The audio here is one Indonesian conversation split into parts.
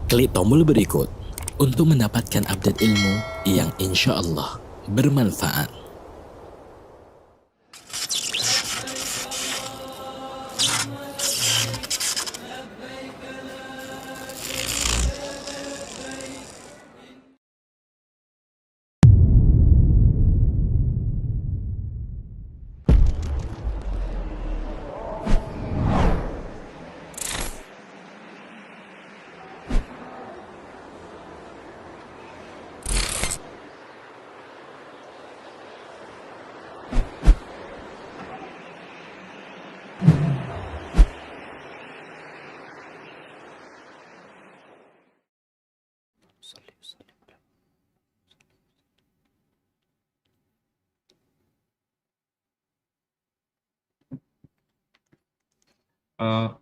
Klik tombol berikut untuk mendapatkan update ilmu yang insya Allah bermanfaat.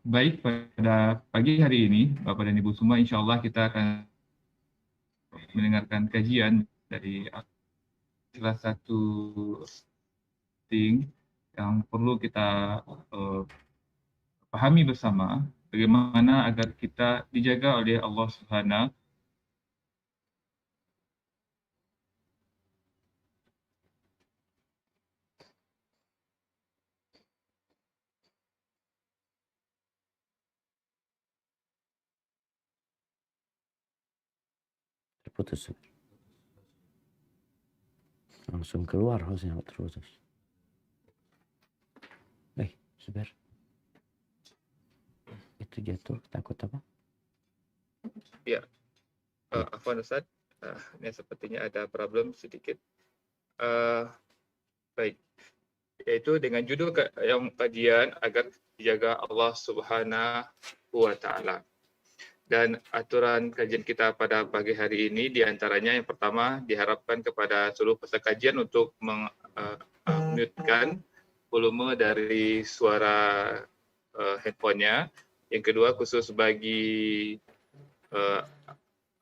Baik, pada pagi hari ini, Bapak dan Ibu semua, insya Allah kita akan mendengarkan kajian dari salah satu thing yang perlu kita pahami bersama, bagaimana agar kita dijaga oleh Allah Subhanahu. Terputus. Langsung keluar harusnya terputus. Sebentar. Itu jatuh, takut apa? Ya, afwan Ustaz, ini sepertinya ada problem sedikit. Baik, yaitu dengan judul yang kajian agar dijaga Allah Subhanahu wa Ta'ala. Dan aturan kajian kita pada pagi hari ini diantaranya yang pertama diharapkan kepada seluruh peserta kajian untuk mute-kan volume dari suara handphonenya. Yang kedua khusus bagi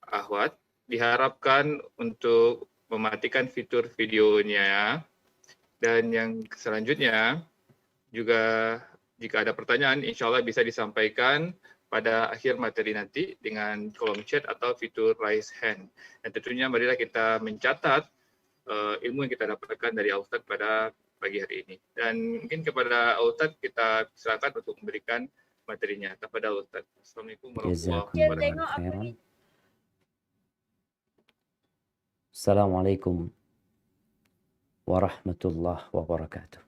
akhwat diharapkan untuk mematikan fitur videonya. Dan yang selanjutnya juga jika ada pertanyaan insya Allah bisa disampaikan pada akhir materi nanti dengan kolom chat atau fitur raise hand. Dan tentunya marilah kita mencatat ilmu yang kita dapatkan dari Ustadz pada pagi hari ini. Dan mungkin kepada Ustadz kita silakan untuk memberikan materinya. Kepada Ustadz. Assalamualaikum warahmatullahi wabarakatuh. Assalamualaikum warahmatullahi wabarakatuh.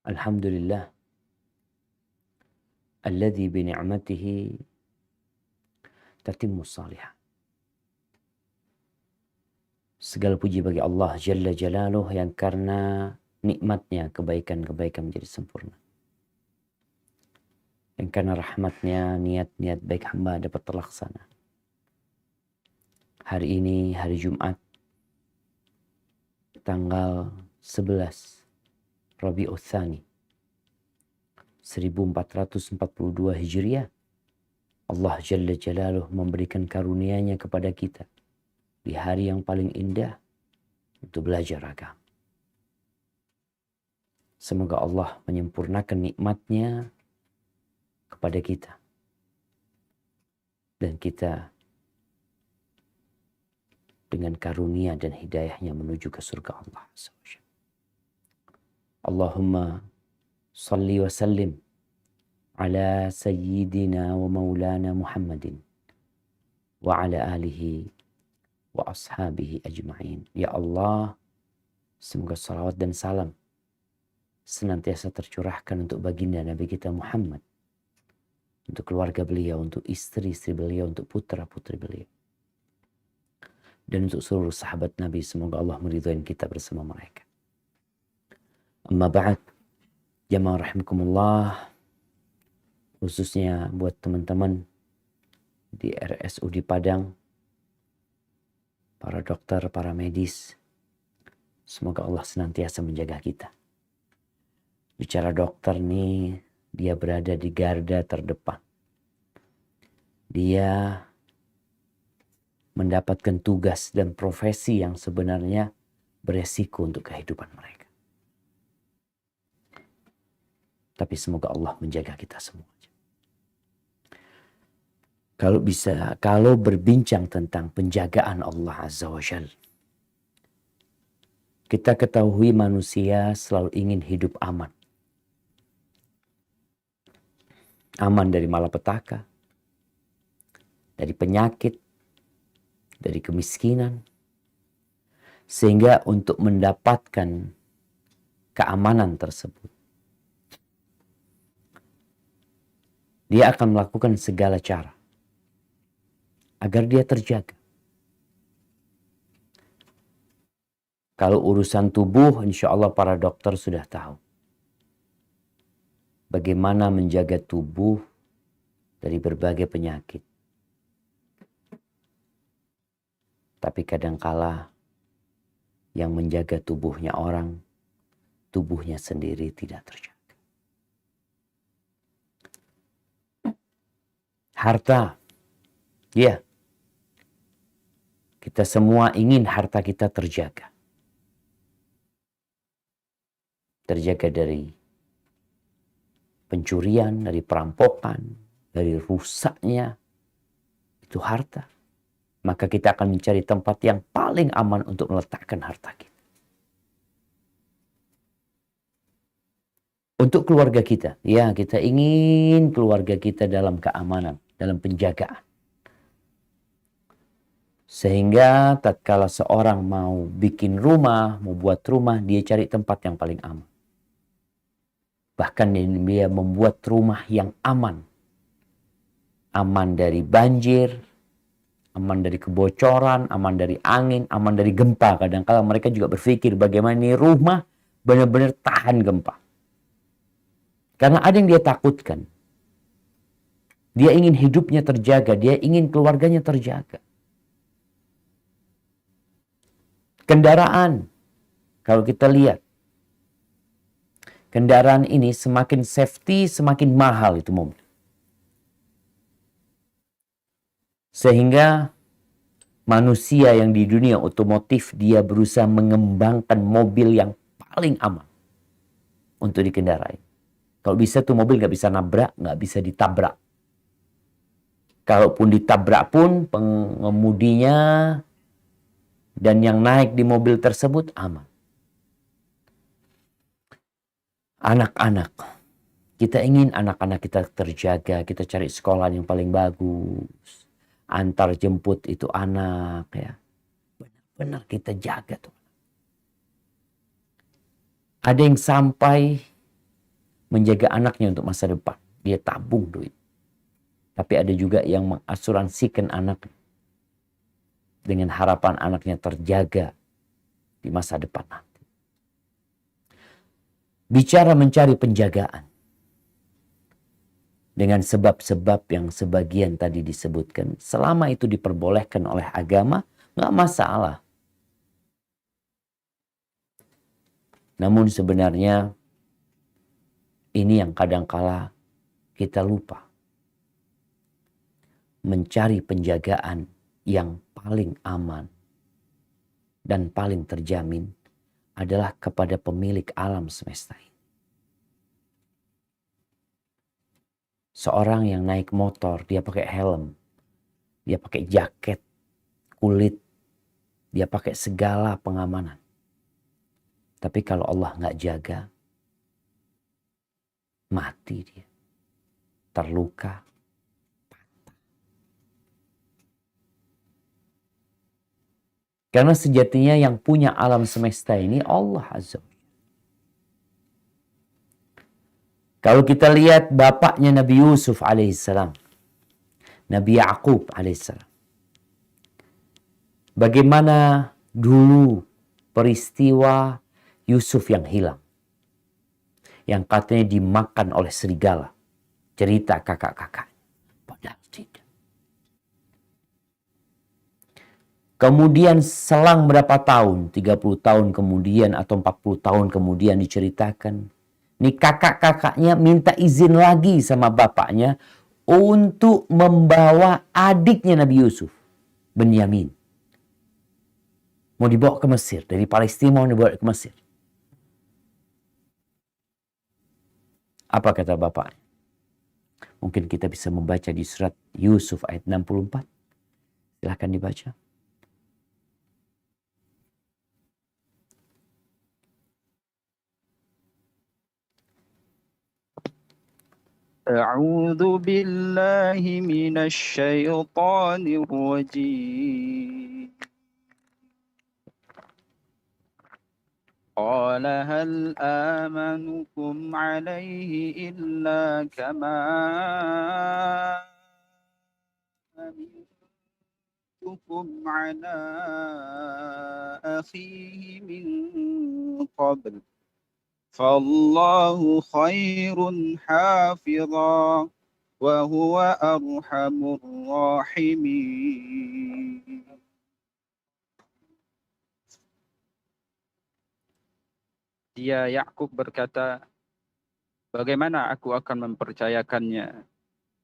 Alhamdulillah. Alladzi bini'matihi tatimmus salihah. Segala puji bagi Allah Jalla Jalaluh yang karena nikmatnya kebaikan-kebaikan menjadi sempurna. Yang karena rahmatnya niat-niat baik hamba dapat terlaksana. Hari ini hari Jumat tanggal 11 Rabiul Tsani 1442 Hijriah. Allah Jalla Jalaluh memberikan karunia-Nya kepada kita di hari yang paling indah untuk belajar agama. Semoga Allah menyempurnakan nikmat-Nya kepada kita. Dan kita dengan karunia dan hidayah-Nya menuju ke surga Allah. Allahumma salli wa sallim ala sayyidina wa maulana Muhammadin wa ala alihi wa ashabihi ajma'in. Ya Allah, semoga salawat dan salam senantiasa tercurahkan untuk baginda Nabi kita Muhammad, untuk keluarga beliau, untuk istri-istri beliau, untuk putra-putri beliau, dan untuk seluruh sahabat Nabi. Semoga Allah meridhai kita bersama mereka. Amma ba'd, jamaah rahimakumullah, khususnya buat teman-teman di RSUD Padang, para dokter, para medis, semoga Allah senantiasa menjaga kita. Bicara dokter nih, dia berada di garda terdepan. Dia mendapatkan tugas dan profesi yang sebenarnya beresiko untuk kehidupan mereka. Tapi semoga Allah menjaga kita semua. kalau berbincang tentang penjagaan Allah Azza wa Jalla, kita ketahui manusia selalu ingin hidup aman. Aman dari malapetaka, dari penyakit, dari kemiskinan. Sehingga untuk mendapatkan keamanan tersebut, dia akan melakukan segala cara agar dia terjaga. Kalau urusan tubuh, insya Allah para dokter sudah tahu bagaimana menjaga tubuh dari berbagai penyakit. Tapi kadangkala yang menjaga tubuhnya orang, tubuhnya sendiri tidak terjaga. Harta, ya, kita semua ingin harta kita terjaga. Terjaga dari pencurian, dari perampokan, dari rusaknya itu harta. Maka kita akan mencari tempat yang paling aman untuk meletakkan harta kita. Untuk keluarga kita, ya kita ingin keluarga kita dalam keamanan, dalam penjagaan. Sehingga tatkala seorang mau bikin rumah, mau buat rumah, dia cari tempat yang paling aman. Bahkan dia membuat rumah yang aman. Aman dari banjir, aman dari kebocoran, aman dari angin, aman dari gempa. Kadang-kala mereka juga berpikir bagaimana ini rumah benar-benar tahan gempa. Karena ada yang dia takutkan. Dia ingin hidupnya terjaga, dia ingin keluarganya terjaga. Kendaraan, kalau kita lihat, kendaraan ini semakin safety, semakin mahal itu mobil. Sehingga manusia yang di dunia otomotif dia berusaha mengembangkan mobil yang paling aman untuk dikendarai. Kalau bisa tuh mobil nggak bisa nabrak, nggak bisa ditabrak. Kalaupun ditabrak pun pengemudinya dan yang naik di mobil tersebut aman. Anak-anak, kita ingin anak-anak kita terjaga, kita cari sekolah yang paling bagus. Antar jemput itu anak, ya. Benar-benar kita jaga tuh. Ada yang sampai menjaga anaknya untuk masa depan. Dia tabung duit. Tapi ada juga yang mengasuransikan anak dengan harapan anaknya terjaga di masa depan nanti. Bicara mencari penjagaan dengan sebab-sebab yang sebagian tadi disebutkan, selama itu diperbolehkan oleh agama, nggak masalah. Namun sebenarnya ini yang kadangkala kita lupa. Mencari penjagaan yang paling aman dan paling terjamin adalah kepada pemilik alam semesta ini. Seorang yang naik motor, dia pakai helm, dia pakai jaket kulit, dia pakai segala pengamanan. Tapi kalau Allah nggak jaga, mati dia, terluka, patah. Karena sejatinya yang punya alam semesta ini Allah Azza wa Jalla. Kalau kita lihat bapaknya Nabi Yusuf alaihissalam, Nabi Yaqub alaihissalam, bagaimana dulu peristiwa Yusuf yang hilang, yang katanya dimakan oleh serigala, cerita kakak-kakak, padahal tidak. Kemudian selang berapa tahun, 30 tahun kemudian atau 40 tahun kemudian diceritakan, nih kakak-kakaknya minta izin lagi sama bapaknya untuk membawa adiknya Nabi Yusuf, Benyamin. Mau dibawa ke Mesir, dari Palestina mau dibawa ke Mesir. Apa kata bapaknya? Mungkin kita bisa membaca di surat Yusuf ayat 64. Silahkan dibaca. أعوذ بالله من الشيطان الرجيم قال هل آمنكم عليه إلا كما أمنتكم على أخيه من قبل فالله خير حافظا وهو أرحم الراحمين. Dia Yakub berkata, bagaimana aku akan mempercayakannya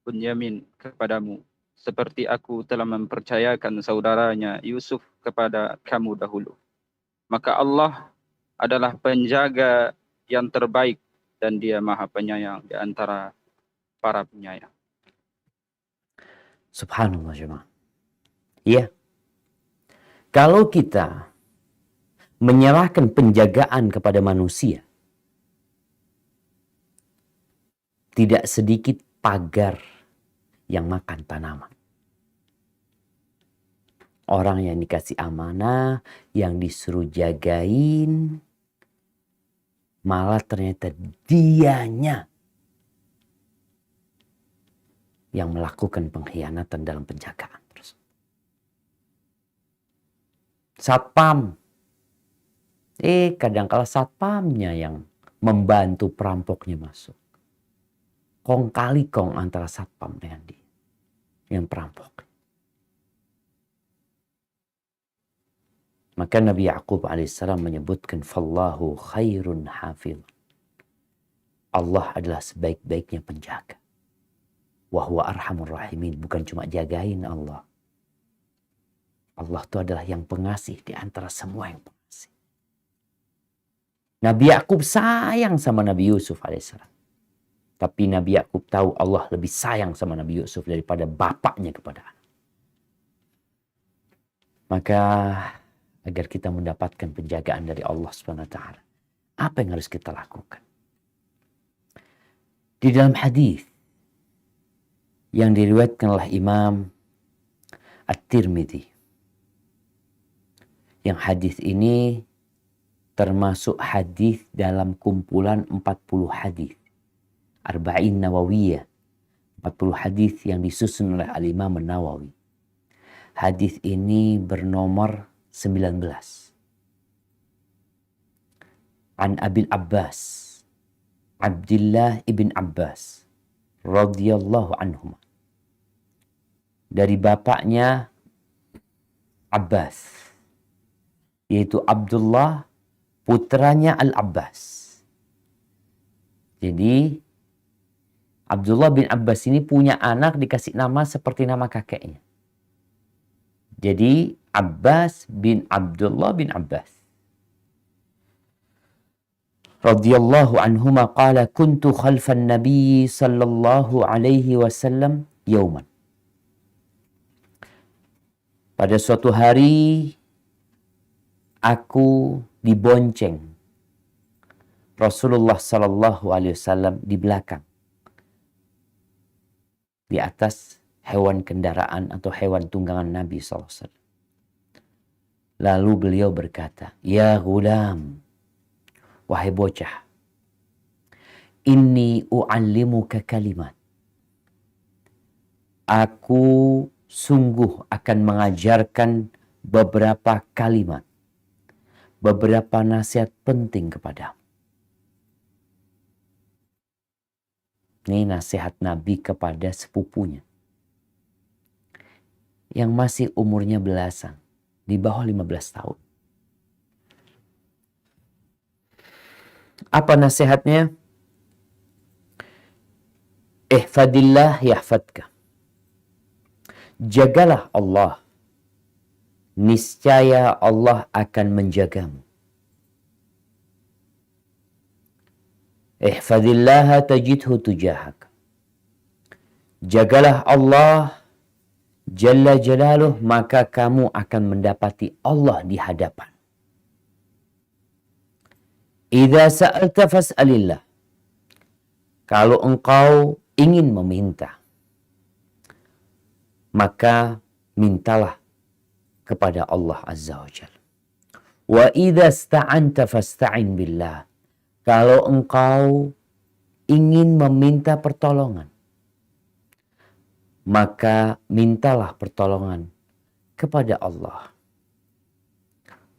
Bunyamin kepadamu, seperti aku telah mempercayakan saudaranya Yusuf kepada kamu dahulu. Maka Allah adalah penjaga yang terbaik dan Dia Maha Penyayang di antara para penyayang. Subhanallah jemaah. Iya. Kalau kita menyerahkan penjagaan kepada manusia, tidak sedikit pagar yang makan tanaman. Orang yang dikasih amanah, yang disuruh jagain, malah ternyata dianya yang melakukan pengkhianatan dalam penjagaan. Satpam. Kadangkala satpamnya yang membantu perampoknya masuk. Kong kali kong antara satpam dengan dia yang perampok. Maka Nabi Yakub alaihissalam menyebutkan fallahu khairun hafidh. Allah adalah sebaik-baiknya penjaga. Wa huwa arhamur rahimin, bukan cuma jagain Allah. Allah itu adalah yang pengasih di antara semua yang pengasih. Nabi Yakub sayang sama Nabi Yusuf alaihissalam. Tapi Nabi Yakub tahu Allah lebih sayang sama Nabi Yusuf daripada bapaknya kepada anak. Maka agar kita mendapatkan penjagaan dari Allah SWT, apa yang harus kita lakukan? Di dalam hadis yang diriwayatkan oleh Imam At-Tirmidzi, yang hadis ini termasuk hadis dalam kumpulan 40 hadis Arba'in Nawawiyah, 40 hadis yang disusun oleh Al-Imam An-Nawawi. Hadis ini bernomor 19. An Abil Abbas, Abdullah ibn Abbas radhiyallahu anhum. Dari bapaknya Abbas, yaitu Abdullah putranya Al-Abbas. Jadi Abdullah bin Abbas ini punya anak dikasih nama seperti nama kakeknya. Jadi Abbas bin Abdullah bin Abbas radhiyallahu anhuma qala kuntu khalfan nabiy sallallahu alaihi wasallam yauman. Pada suatu hari aku dibonceng Rasulullah sallallahu alaihi wasallam di belakang, di atas hewan kendaraan atau hewan tunggangan Nabi SAW. Lalu beliau berkata, ya gulam, wahai bocah, inni u'allimuka kalimat. Aku sungguh akan mengajarkan beberapa kalimat, beberapa nasihat penting kepadamu. Ini nasihat Nabi kepada sepupunya yang masih umurnya belasan, di bawah 15 tahun. Apa nasihatnya? Ihfadillah yahfadka. Jagalah Allah, niscaya Allah akan menjagamu. Ihfadillaha tajidhu tujahak. Jagalah Allah Jalla Jalaluh, maka kamu akan mendapati Allah di hadapan. Idza sa'alta fas'alillah. Kalau engkau ingin meminta, maka mintalah kepada Allah Azza wa Jalla. Wa idza sta'anta fasta'in billah. Kalau engkau ingin meminta pertolongan, maka mintalah pertolongan kepada Allah.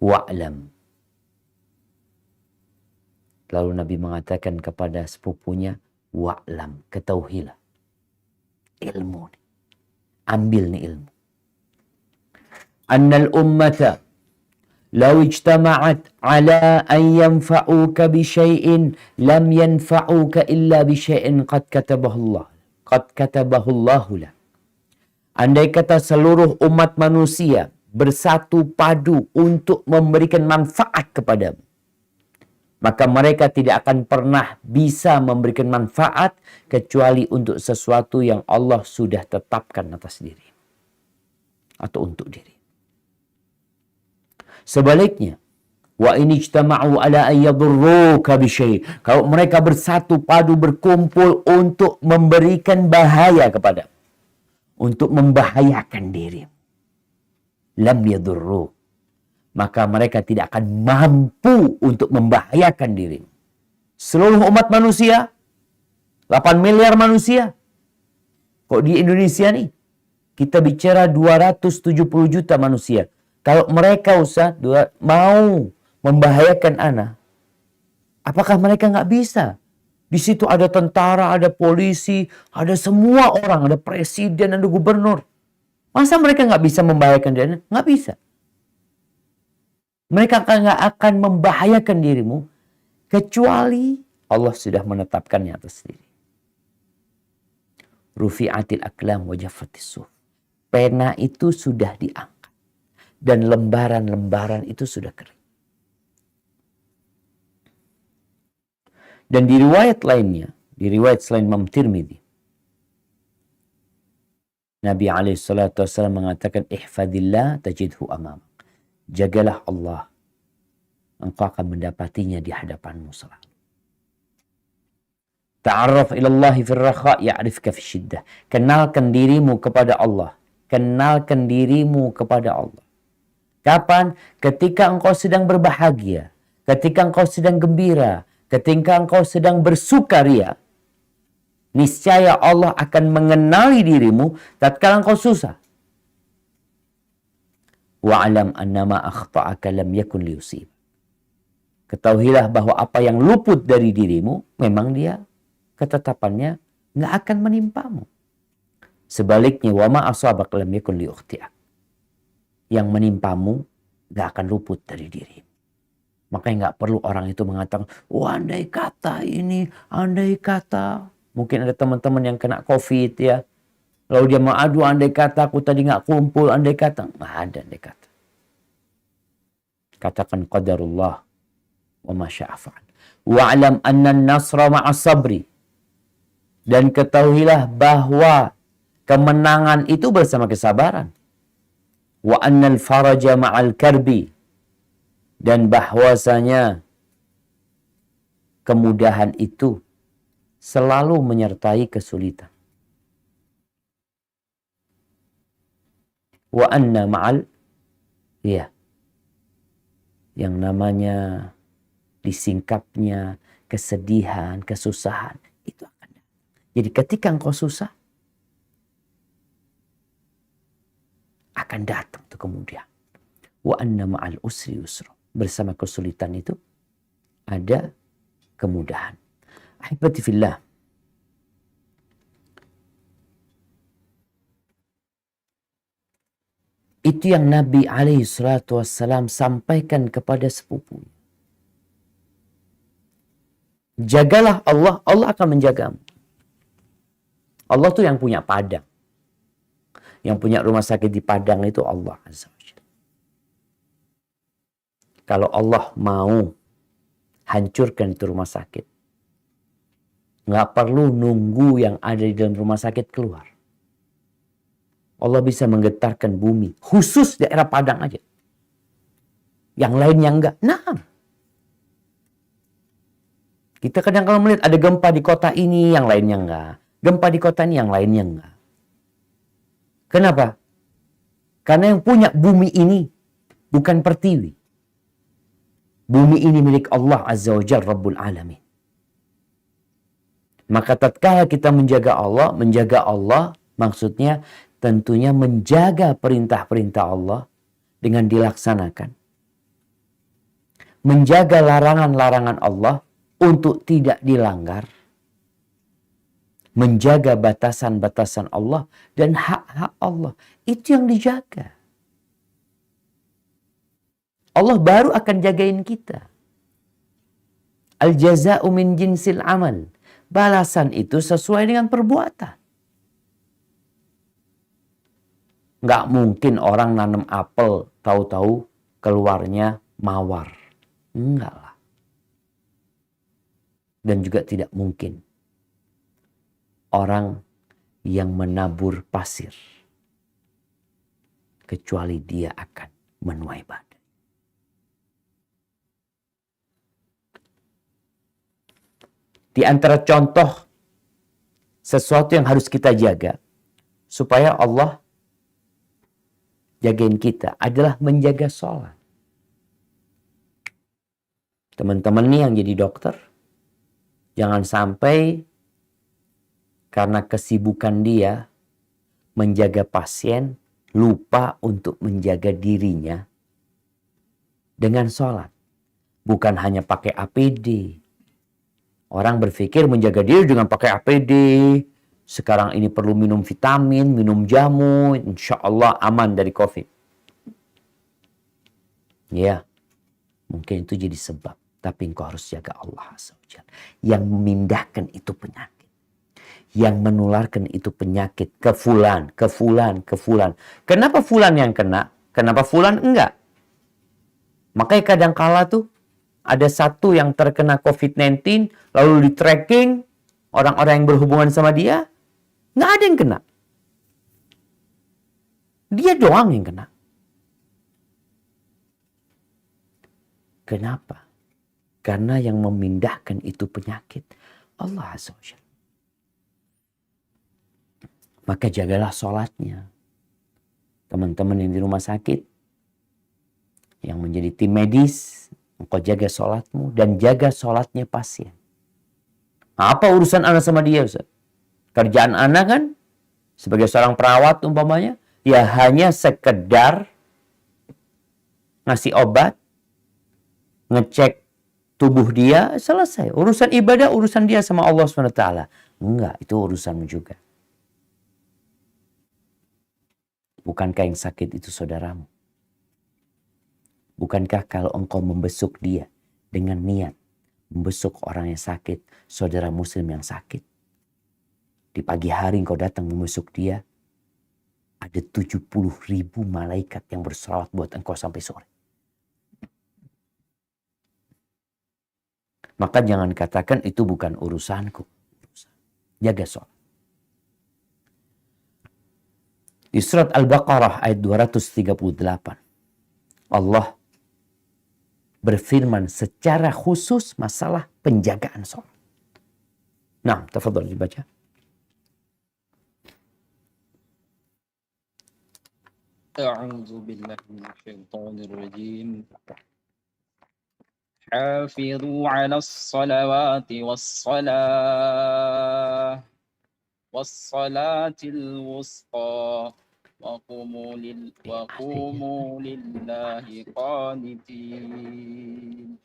Wa'lam. Lalu Nabi mengatakan kepada sepupunya, wa'lam, ketahuilah. Ilmu. Ambil nih ilmu. Annal ummata law ijtama'at ala an yanfa'uka bi syai'in lam yanfa'uka illa bi syai'in qad katabahu Allah. Qad katabahu Allah lak. Andai kata seluruh umat manusia bersatu padu untuk memberikan manfaat kepadamu, maka mereka tidak akan pernah bisa memberikan manfaat kecuali untuk sesuatu yang Allah sudah tetapkan atas diri atau untuk diri. Sebaliknya, wa in ijtama'u ala an yadurruka bi syai', kalau mereka bersatu padu berkumpul untuk memberikan bahaya kepada, untuk membahayakan diri, lam yadurru, maka mereka tidak akan mampu untuk membahayakan dirimu. Seluruh umat manusia, 8 miliar manusia. Kok di Indonesia nih, kita bicara 270 juta manusia. Kalau mereka mau membahayakan anak, apakah mereka nggak bisa? Di situ ada tentara, ada polisi, ada semua orang, ada presiden, ada gubernur. Masa mereka nggak bisa membahayakan diri? Nggak bisa. Mereka nggak akan membahayakan dirimu kecuali Allah sudah menetapkannya atas diri. Rufi'atil aklam wa jaffatis suhuf. Pena itu sudah diangkat dan lembaran-lembaran itu sudah kering. Dan di riwayat lainnya, di riwayat selain Imam Tirmidzi, Nabi alaihissalatu wassalam mengatakan, ihfadillah tajidhu amamak. Jagalah Allah, engkau akan mendapatinya di hadapanmu selalu. Ta'arraf ilallahi fil rakha ya'rifka fi syiddah. Kenalkan dirimu kepada Allah. Kenalkan dirimu kepada Allah. Kapan? Ketika engkau sedang berbahagia, ketika engkau sedang gembira, ketika engkau sedang bersukaria, niscaya Allah akan mengenali dirimu tatkala engkau susah. Wa'alam annama akhta'aka lam yakun liyusib. Ketahuilah bahwa apa yang luput dari dirimu, memang dia ketetapannya nggak akan menimpamu. Sebaliknya, wa ma asabak lam yakun liukhti'ak. Yang menimpamu nggak akan luput dari dirimu. Makanya nggak perlu orang itu mengatakan, andai kata ini, andai kata. Mungkin ada teman-teman yang kena COVID ya. Lalu dia mau adu, andai kata aku tadi nggak kumpul, andai kata. Nggak ada andai kata. Katakan qadarullah wa ma syaa fa'al. Wa'lam anna an-nasra ma'as sabri. Dan ketahuilah bahwa kemenangan itu bersama kesabaran. Wa annal faraja ma'al karbi. Dan bahwasanya kemudahan itu selalu menyertai kesulitan. Wa anna ma'al, ya, yang namanya disingkapnya kesedihan, kesusahan, itu akan datang. Jadi ketika engkau susah, akan datang tuh kemudian. Wa anna ma'al usri yusra. Bersama kesulitan itu ada kemudahan. Ahibati fillah. Itu yang Nabi alaihissalatu wassalam sampaikan kepada sepupunya. Jagalah Allah, Allah akan menjagamu. Allah tuh yang punya Padang. Yang punya rumah sakit di Padang itu Allah Azza wa Jalla. Kalau Allah mau hancurkan itu rumah sakit, nggak perlu nunggu yang ada di dalam rumah sakit keluar. Allah bisa menggetarkan bumi. Khusus daerah Padang aja. Yang lainnya enggak. Nah. Kita kadang kalau melihat ada gempa di kota ini, yang lainnya enggak. Gempa di kota ini, yang lainnya enggak. Kenapa? Karena yang punya bumi ini bukan pertiwi. Bumi ini milik Allah Azza wa Jalla Rabbul Alamin. Maka tatkala kita menjaga Allah maksudnya tentunya menjaga perintah-perintah Allah dengan dilaksanakan. Menjaga larangan-larangan Allah untuk tidak dilanggar. Menjaga batasan-batasan Allah dan hak-hak Allah. Itu yang dijaga. Allah baru akan jagain kita. Al-jaza'u min jinsil amal. Balasan itu sesuai dengan perbuatan. Nggak mungkin orang nanam apel, tahu-tahu keluarnya mawar. Enggak lah. Dan juga tidak mungkin orang yang menabur pasir, kecuali dia akan menuai badai. Di antara contoh sesuatu yang harus kita jaga supaya Allah jagain kita adalah menjaga sholat. Teman-teman nih yang jadi dokter, jangan sampai karena kesibukan dia menjaga pasien, lupa untuk menjaga dirinya dengan sholat. Bukan hanya pakai APD. Orang berpikir menjaga diri dengan pakai APD. Sekarang ini perlu minum vitamin, minum jamu. Insya Allah aman dari COVID. Ya, mungkin itu jadi sebab. Tapi engkau harus jaga Allah SWT. Yang memindahkan itu penyakit. Yang menularkan itu penyakit ke fulan, ke fulan, ke fulan. Kenapa fulan yang kena? Kenapa fulan enggak? Makanya kadang kala tuh ada satu yang terkena COVID-19, lalu di tracking orang-orang yang berhubungan sama dia, nggak ada yang kena. Dia doang yang kena. Kenapa? Karena yang memindahkan itu penyakit Allah Azza wa Jalla. Maka jagalah sholatnya. Teman-teman yang di rumah sakit, yang menjadi tim medis, engkau jaga sholatmu dan jaga sholatnya pasien. Apa urusan anak sama dia, Ustaz? Kerjaan anak kan sebagai seorang perawat umpamanya, ya hanya sekedar ngasih obat, ngecek tubuh dia, selesai. Urusan ibadah, urusan dia sama Allah SWT. Enggak, itu urusanmu juga. Bukankah yang sakit itu saudaramu? Bukankah kalau engkau membesuk dia dengan niat membesuk orang yang sakit, saudara muslim yang sakit. Di pagi hari engkau datang membesuk dia, ada 70.000 malaikat yang berselawat buat engkau sampai sore. Maka jangan katakan itu bukan urusanku. Jaga sholat. Di surat Al-Baqarah ayat 238. Allah berfirman secara khusus masalah penjagaan sholat. Nah, tafadhol dibaca. A'udzu billahi minasyaitonir rajim. Hafizu 'alas salawati was-salatil wusta wa qumu lillahi qanitin.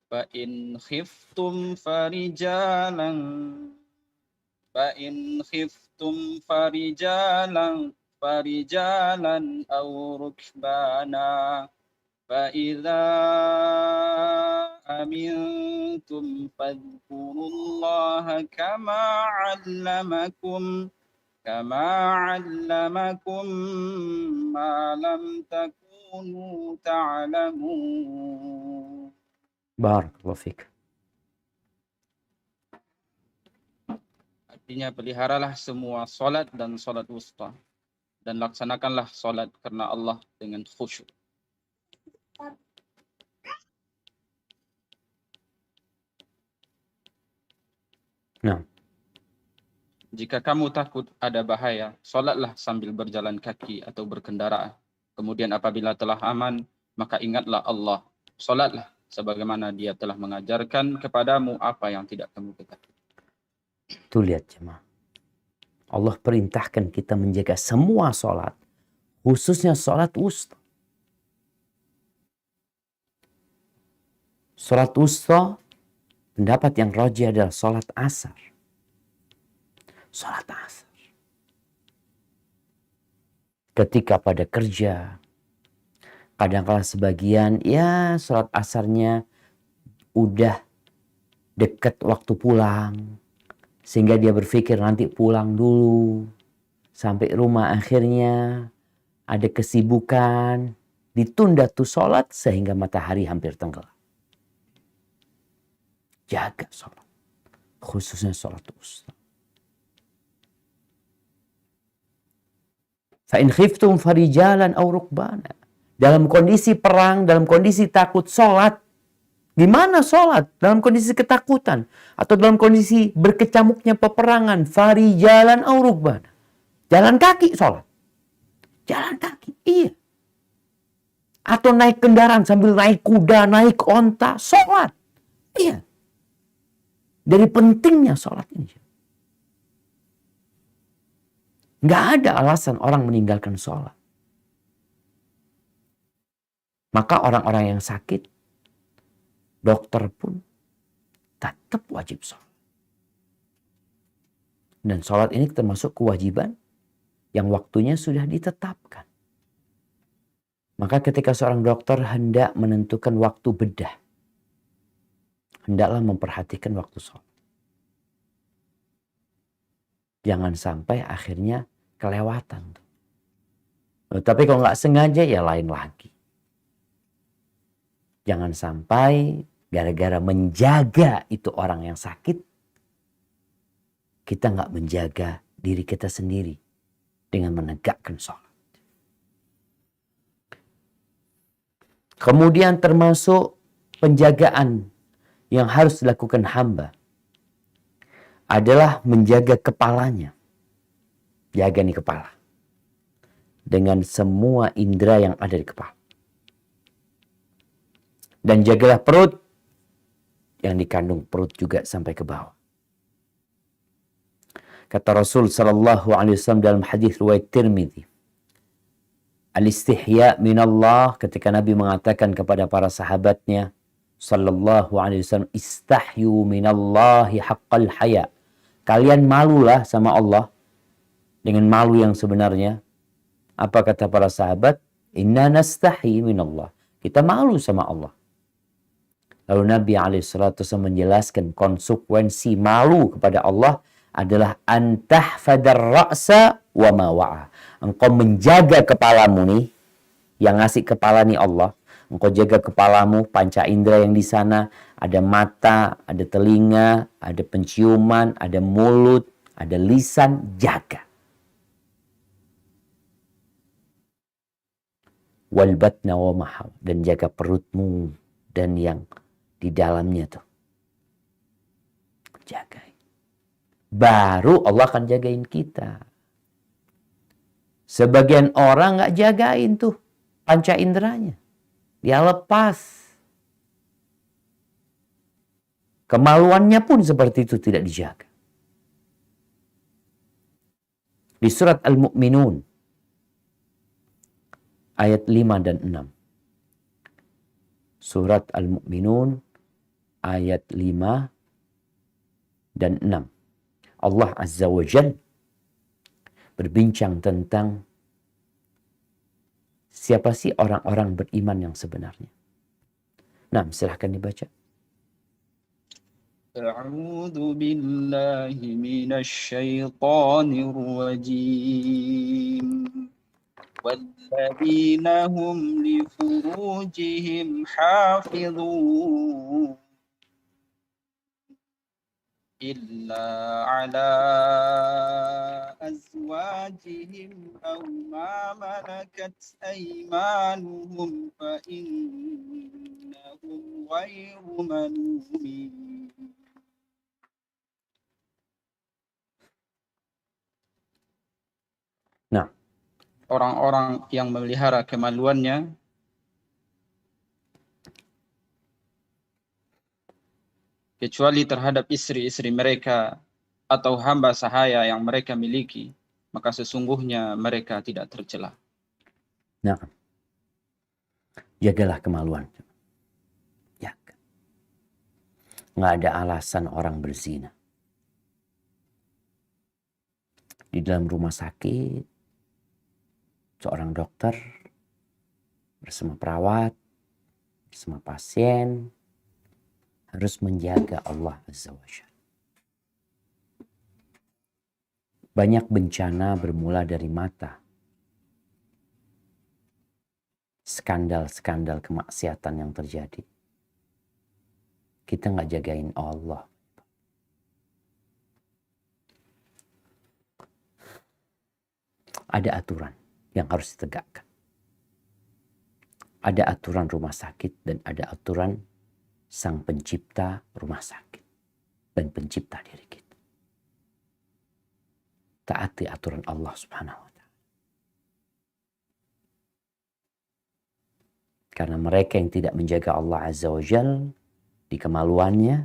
Fa in khiftum farijalan aw rukbana fa idza amintum fadhkurullaha kama 'allamakum ma lam takunu ta'lamun. Barakallahu fiik. Artinya peliharalah semua solat dan solat wusta. Dan laksanakanlah solat karena Allah dengan khusyuk. Nah, Jika kamu takut ada bahaya, solatlah sambil berjalan kaki atau berkendaraan. Kemudian apabila telah aman, maka ingatlah Allah. Solatlah sebagaimana Dia telah mengajarkan kepadamu apa yang tidak kamu ketahui. tuh lihat jemaah. Allah perintahkan kita menjaga semua sholat. Khususnya sholat wusta. Sholat wusta, pendapat yang rajih adalah sholat asar. Sholat asar. Ketika pada kerja, kadang-kala sebagian, ya sholat asarnya udah dekat waktu pulang. Sehingga dia berpikir nanti pulang dulu. Sampai rumah akhirnya ada kesibukan. Ditunda tuh sholat sehingga matahari hampir tenggelam. Jaga sholat. Khususnya sholat wusta. Fa in khiftum farijalan aw rukbana. Dalam kondisi perang, dalam kondisi takut sholat. Di mana sholat? Dalam kondisi ketakutan. Atau dalam kondisi berkecamuknya peperangan. Farijalan aw rukbana. Jalan kaki sholat. Jalan kaki, iya. Atau naik kendaraan sambil naik kuda, naik onta, sholat. Iya. Dari pentingnya sholat ini. Nggak ada alasan orang meninggalkan sholat. Maka orang-orang yang sakit, dokter pun tetap wajib sholat. Dan sholat ini termasuk kewajiban yang waktunya sudah ditetapkan. Maka ketika seorang dokter hendak menentukan waktu bedah, hendaklah memperhatikan waktu sholat. Jangan sampai akhirnya kelewatan. Tapi kalau nggak sengaja ya lain lagi. Jangan sampai gara-gara menjaga itu orang yang sakit, kita nggak menjaga diri kita sendiri dengan menegakkan sholat. Kemudian termasuk penjagaan yang harus dilakukan hamba adalah menjaga kepalanya. Jaga nih kepala. Dengan semua indera yang ada di kepala. Dan jagalah perut yang dikandung perut juga sampai ke bawah. Kata Rasul sallallahu alaihi wasallam dalam hadis riwayat Tirmidzi, al-istihya minallah, ketika Nabi mengatakan kepada para sahabatnya sallallahu alaihi wasallam, istahyu minallahi haqqal haya. Kalian malulah sama Allah dengan malu yang sebenarnya. Apa kata para sahabat? Inna nastahi minallah. Kita malu sama Allah. Lalu Nabi SAW menjelaskan konsekuensi malu kepada Allah adalah antahfadar ra'sa wa ma wa'a. Engkau menjaga kepalamu nih, yang ngasih kepala nih Allah. Engkau jaga kepalamu, panca indera yang di sana, ada mata, ada telinga, ada penciuman, ada mulut, ada lisan, jaga. Wal batna wa mahaw, dan jaga perutmu dan yang di dalamnya tuh. Jaga. Baru Allah akan jagain kita. Sebagian orang nggak jagain tuh panca inderanya. Dia lepas. Kemaluannya pun seperti itu tidak dijaga. Di surat Al-Mu'minun ayat 5 dan 6. Surat Al-Mu'minun ayat 5 dan 6. Allah Azza wa Jalla berbincang tentang siapa sih orang-orang beriman yang sebenarnya. Nah, silahkan dibaca. A'udzu billahi minasy syaithanir rajim. والذين هم لفروجهم حافظون إلا على أزواجهم أو ما ملكت أيمانهم فإنهم غير ملومين. Nah, Orang-orang yang memelihara kemaluannya kecuali terhadap istri-istri mereka atau hamba sahaya yang mereka miliki, maka sesungguhnya mereka tidak tercela. nah, jagalah kemaluan. Jaga. Nggak ada alasan orang berzina. Di dalam rumah sakit, seorang dokter bersama perawat, bersama pasien, harus menjaga Allah Azza wa Jalla. Banyak bencana bermula dari mata. Skandal-skandal kemaksiatan yang terjadi. Kita nggak jagain Allah. Ada aturan yang harus ditegakkan. Ada aturan rumah sakit dan ada aturan sang pencipta rumah sakit dan pencipta diri kita. Taati aturan Allah Subhanahu wa Ta'ala. Karena mereka yang tidak menjaga Allah Azza wa Jalla di kemaluannya,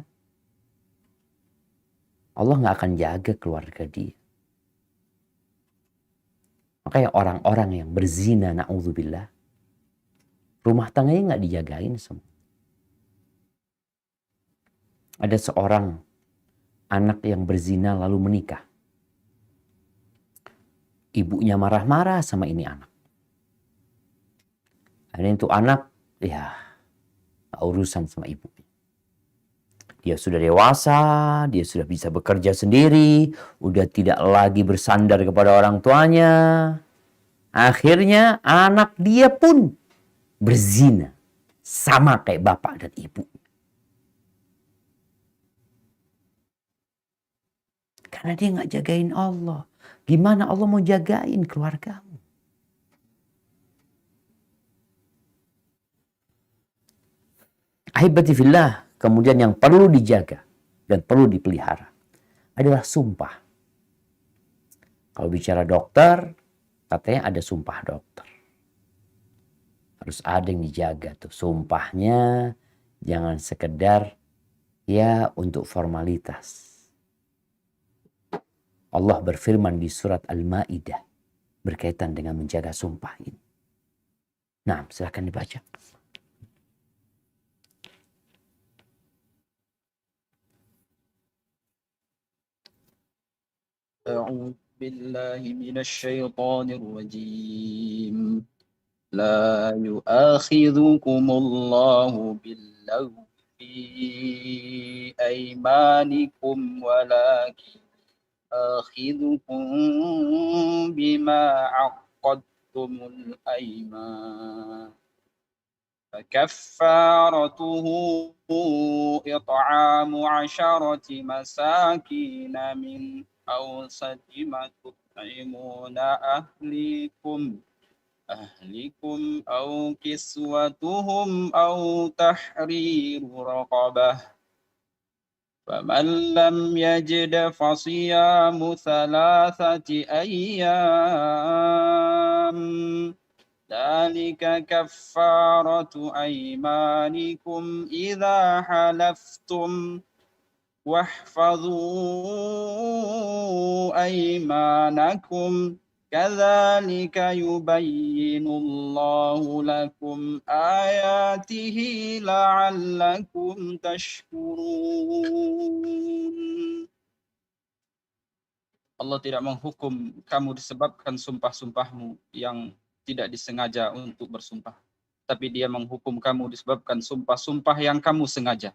Allah nggak akan jaga keluarga dia. Makanya orang-orang yang berzina, na'udzubillah, rumah tangganya nggak dijagain semua. Ada seorang anak yang berzina lalu menikah. Ibunya marah-marah sama ini anak. Ada itu anak, ya urusan sama ibunya. Dia sudah dewasa, dia sudah bisa bekerja sendiri, udah tidak lagi bersandar kepada orang tuanya. Akhirnya anak dia pun berzina sama kayak bapak dan ibu. Karena dia nggak jagain Allah. Gimana Allah mau jagain keluargamu? Ahibati fillah. Kemudian yang perlu dijaga dan perlu dipelihara adalah sumpah. Kalau bicara dokter, katanya ada sumpah dokter. Harus ada yang dijaga tuh. Sumpahnya jangan sekedar ya untuk formalitas. Allah berfirman di surat Al-Ma'idah berkaitan dengan menjaga sumpah ini. Nah, silakan dibaca. أعوذ بالله من الشيطان الرجيم لا يؤاخذكم الله باللغو في أيمانكم ولكن يؤاخذكم بما عقدتم الأيمان فكفارته إطعام 10 مساكين من أوسط ما تطعمون أهلكم أو كسوتهم أو تحرير رقبة فمن لم يجد فصيام 3 أيام ذلك كفارة أيمانكم إذا حلفتم واحفظوا أيمانكم كذلك يبين الله لكم آياته لعلكم تشكرون. Allah tidak menghukum kamu disebabkan sumpah-sumpahmu yang tidak disengaja untuk bersumpah. Tapi dia menghukum kamu disebabkan sumpah-sumpah yang kamu sengaja.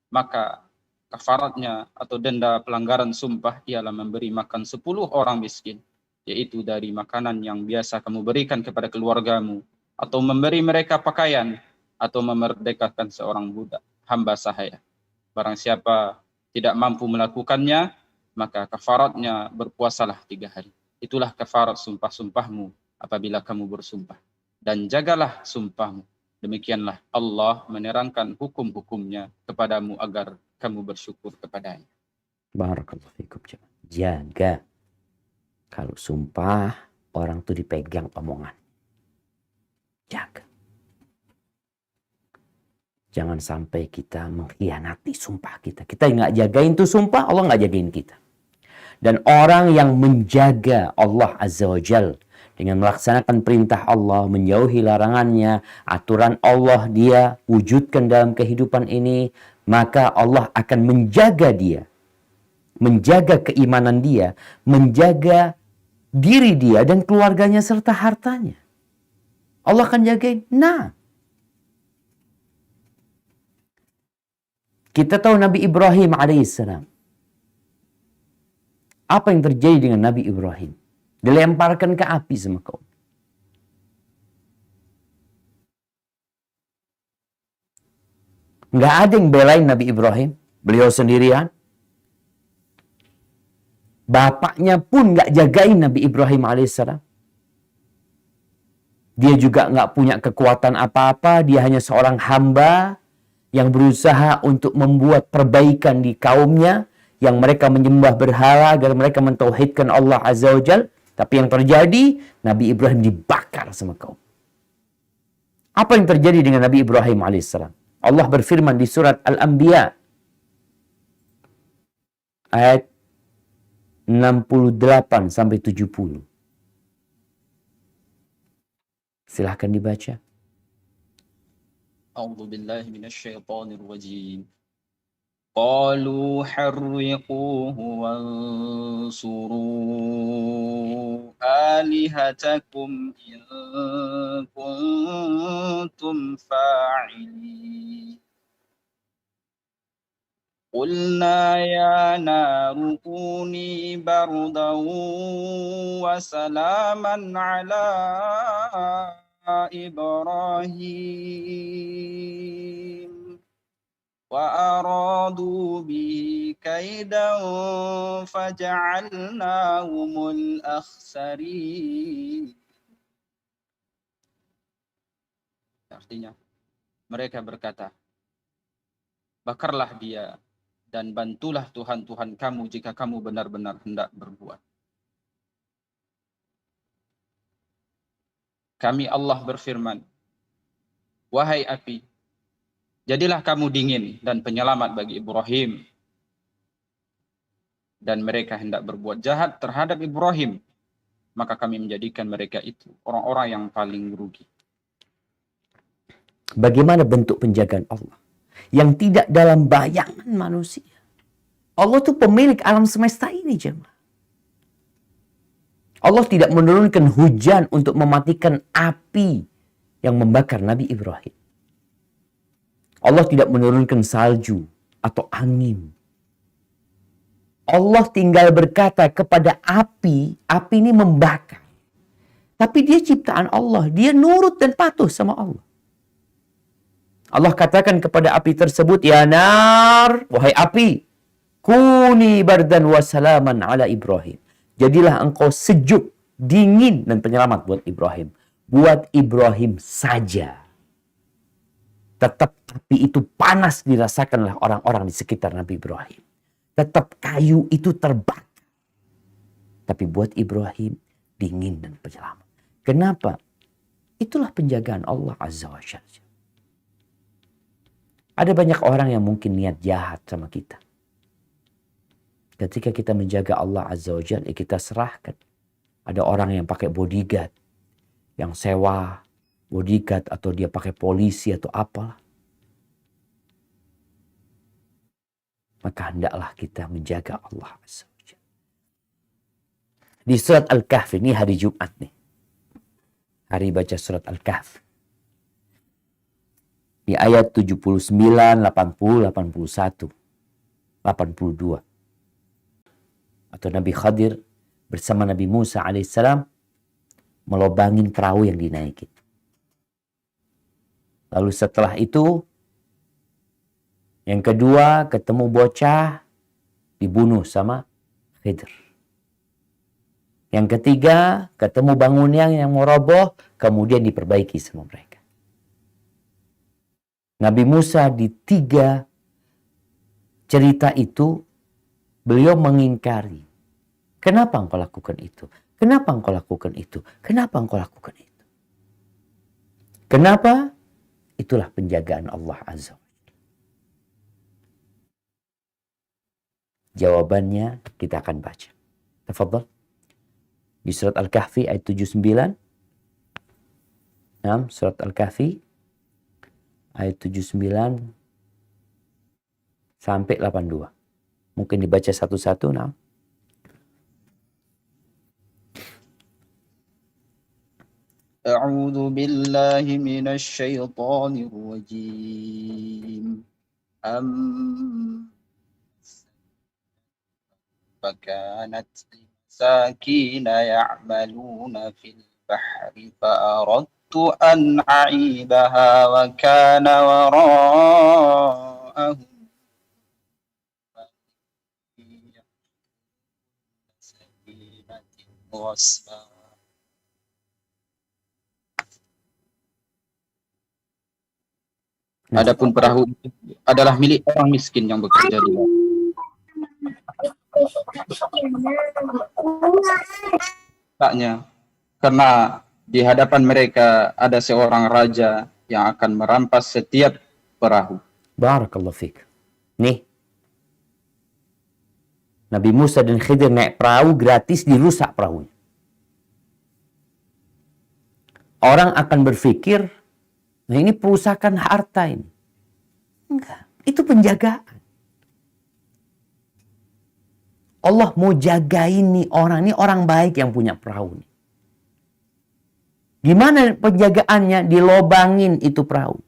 Maka kafaratnya atau denda pelanggaran sumpah ialah memberi makan 10 orang miskin, yaitu dari makanan yang biasa kamu berikan kepada keluargamu, atau memberi mereka pakaian, atau memerdekakan seorang budak, hamba sahaya. Barang siapa tidak mampu melakukannya, maka kafaratnya berpuasalah 3 hari. Itulah kafarat sumpah-sumpahmu apabila kamu bersumpah. Dan jagalah sumpahmu. Demikianlah Allah menerangkan hukum-hukumnya kepadamu agar kamu bersyukur kepadanya. Barakallahu fikum. Jaga. Kalau sumpah, orang tuh dipegang omongan. Jaga. Jangan sampai kita mengkhianati sumpah kita. Kita nggak jagain tuh sumpah, Allah nggak jagain kita. Dan orang yang menjaga Allah Azza wa Jal dengan melaksanakan perintah Allah, menjauhi larangannya, aturan Allah dia wujudkan dalam kehidupan ini, maka Allah akan menjaga dia. Menjaga keimanan dia, menjaga diri dia dan keluarganya serta hartanya. Allah akan jagain. Nah, kita tahu Nabi Ibrahim alaihissalam. Apa yang terjadi dengan Nabi Ibrahim? Dilemparkan ke api sama kaum. Nggak ada yang belain Nabi Ibrahim. Beliau sendirian. Bapaknya pun nggak jagain Nabi Ibrahim alaihissalam. Dia juga nggak punya kekuatan apa-apa. Dia hanya seorang hamba yang berusaha untuk membuat perbaikan di kaumnya, yang mereka menyembah berhala agar mereka mentauhidkan Allah Azza wa Jal. Tapi yang terjadi, Nabi Ibrahim dibakar sama kaum. Apa yang terjadi dengan Nabi Ibrahim alaihissalam? Allah berfirman di surat Al-Anbiya ayat 68 sampai 70. Silahkan dibaca. A'udzu billahi minasyaitonir rajim. Qalu harriquhu wansuru alihatakum in kuntum fa'ilin. Qulna ya naru kuni bardan wa salaman ala Ibrahim wa aradu bi kaidan faja'alnahumul akhsarin. Artinya mereka berkata, bakarlah dia dan bantulah Tuhan-Tuhan kamu jika kamu benar-benar hendak berbuat. Kami Allah berfirman, wahai api, jadilah kamu dingin dan penyelamat bagi Ibrahim. Dan mereka hendak berbuat jahat terhadap Ibrahim, maka kami menjadikan mereka itu orang-orang yang paling rugi. Bagaimana bentuk penjagaan Allah yang tidak dalam bayangan manusia? Allah itu pemilik alam semesta ini, jemaah. Allah tidak menurunkan hujan untuk mematikan api yang membakar Nabi Ibrahim. Allah tidak menurunkan salju atau angin. Allah tinggal berkata kepada api, api ini membakar. Tapi dia ciptaan Allah, dia nurut dan patuh sama Allah. Allah katakan kepada api tersebut, ya nar, wahai api, kuni bardan wa salaman ala Ibrahim. Jadilah engkau sejuk, dingin dan penyelamat buat Ibrahim. Buat Ibrahim saja. Tetap api itu panas dirasakan oleh orang-orang di sekitar Nabi Ibrahim. Tetap kayu itu terbakar. Tapi buat Ibrahim dingin dan penyelamat. Kenapa? Itulah penjagaan Allah Azza wa Jalla. Ada banyak orang yang mungkin niat jahat sama kita. Ketika kita menjaga Allah Azza wa Jalla, kita serahkan. Ada orang yang pakai bodyguard, yang sewa bodyguard atau dia pakai polisi atau apalah. Maka hendaklah kita menjaga Allah Azza wa Jalla. Di surat Al-Kahf ini hari Jumat nih. Hari baca surat Al-Kahf. Di ayat 79, 80, 81, 82. Atau Nabi Khadir bersama Nabi Musa alaihissalam melobangin perahu yang dinaikin. Lalu setelah itu, yang kedua ketemu bocah dibunuh sama Khidir. Yang ketiga, ketemu bangunan yang mau roboh, kemudian diperbaiki sama mereka. Nabi Musa di 3 cerita itu, beliau mengingkari. Kenapa engkau lakukan itu? Kenapa engkau lakukan itu? Kenapa engkau lakukan itu? Kenapa? Itulah penjagaan Allah Azza wa Jalla. Jawabannya kita akan baca. Tafadhal. Di surat Al-Kahfi ayat 79. Nah, surat Al-Kahfi ayat 79 sampai 82. Mungkin dibaca satu-satu. Nah. أعوذ بالله من الشيطان الرجيم فكانت مساكين يعملون في البحر فأردت أن أعيبها وكان وراءهم سفينة غصبا. Adapun perahu itu adalah milik orang miskin yang bekerja di laut. Taknya, karena di hadapan mereka ada seorang raja yang akan merampas setiap perahu. Barakallahu fiik. Nih. Nabi Musa dan Khidir naik perahu gratis, dirusak perahunya. Orang akan berpikir, nah ini perusakan harta ini. Enggak, itu penjagaan. Allah mau jagain nih orang baik yang punya perahu nih. Gimana penjagaannya? Dilobangin itu perahu.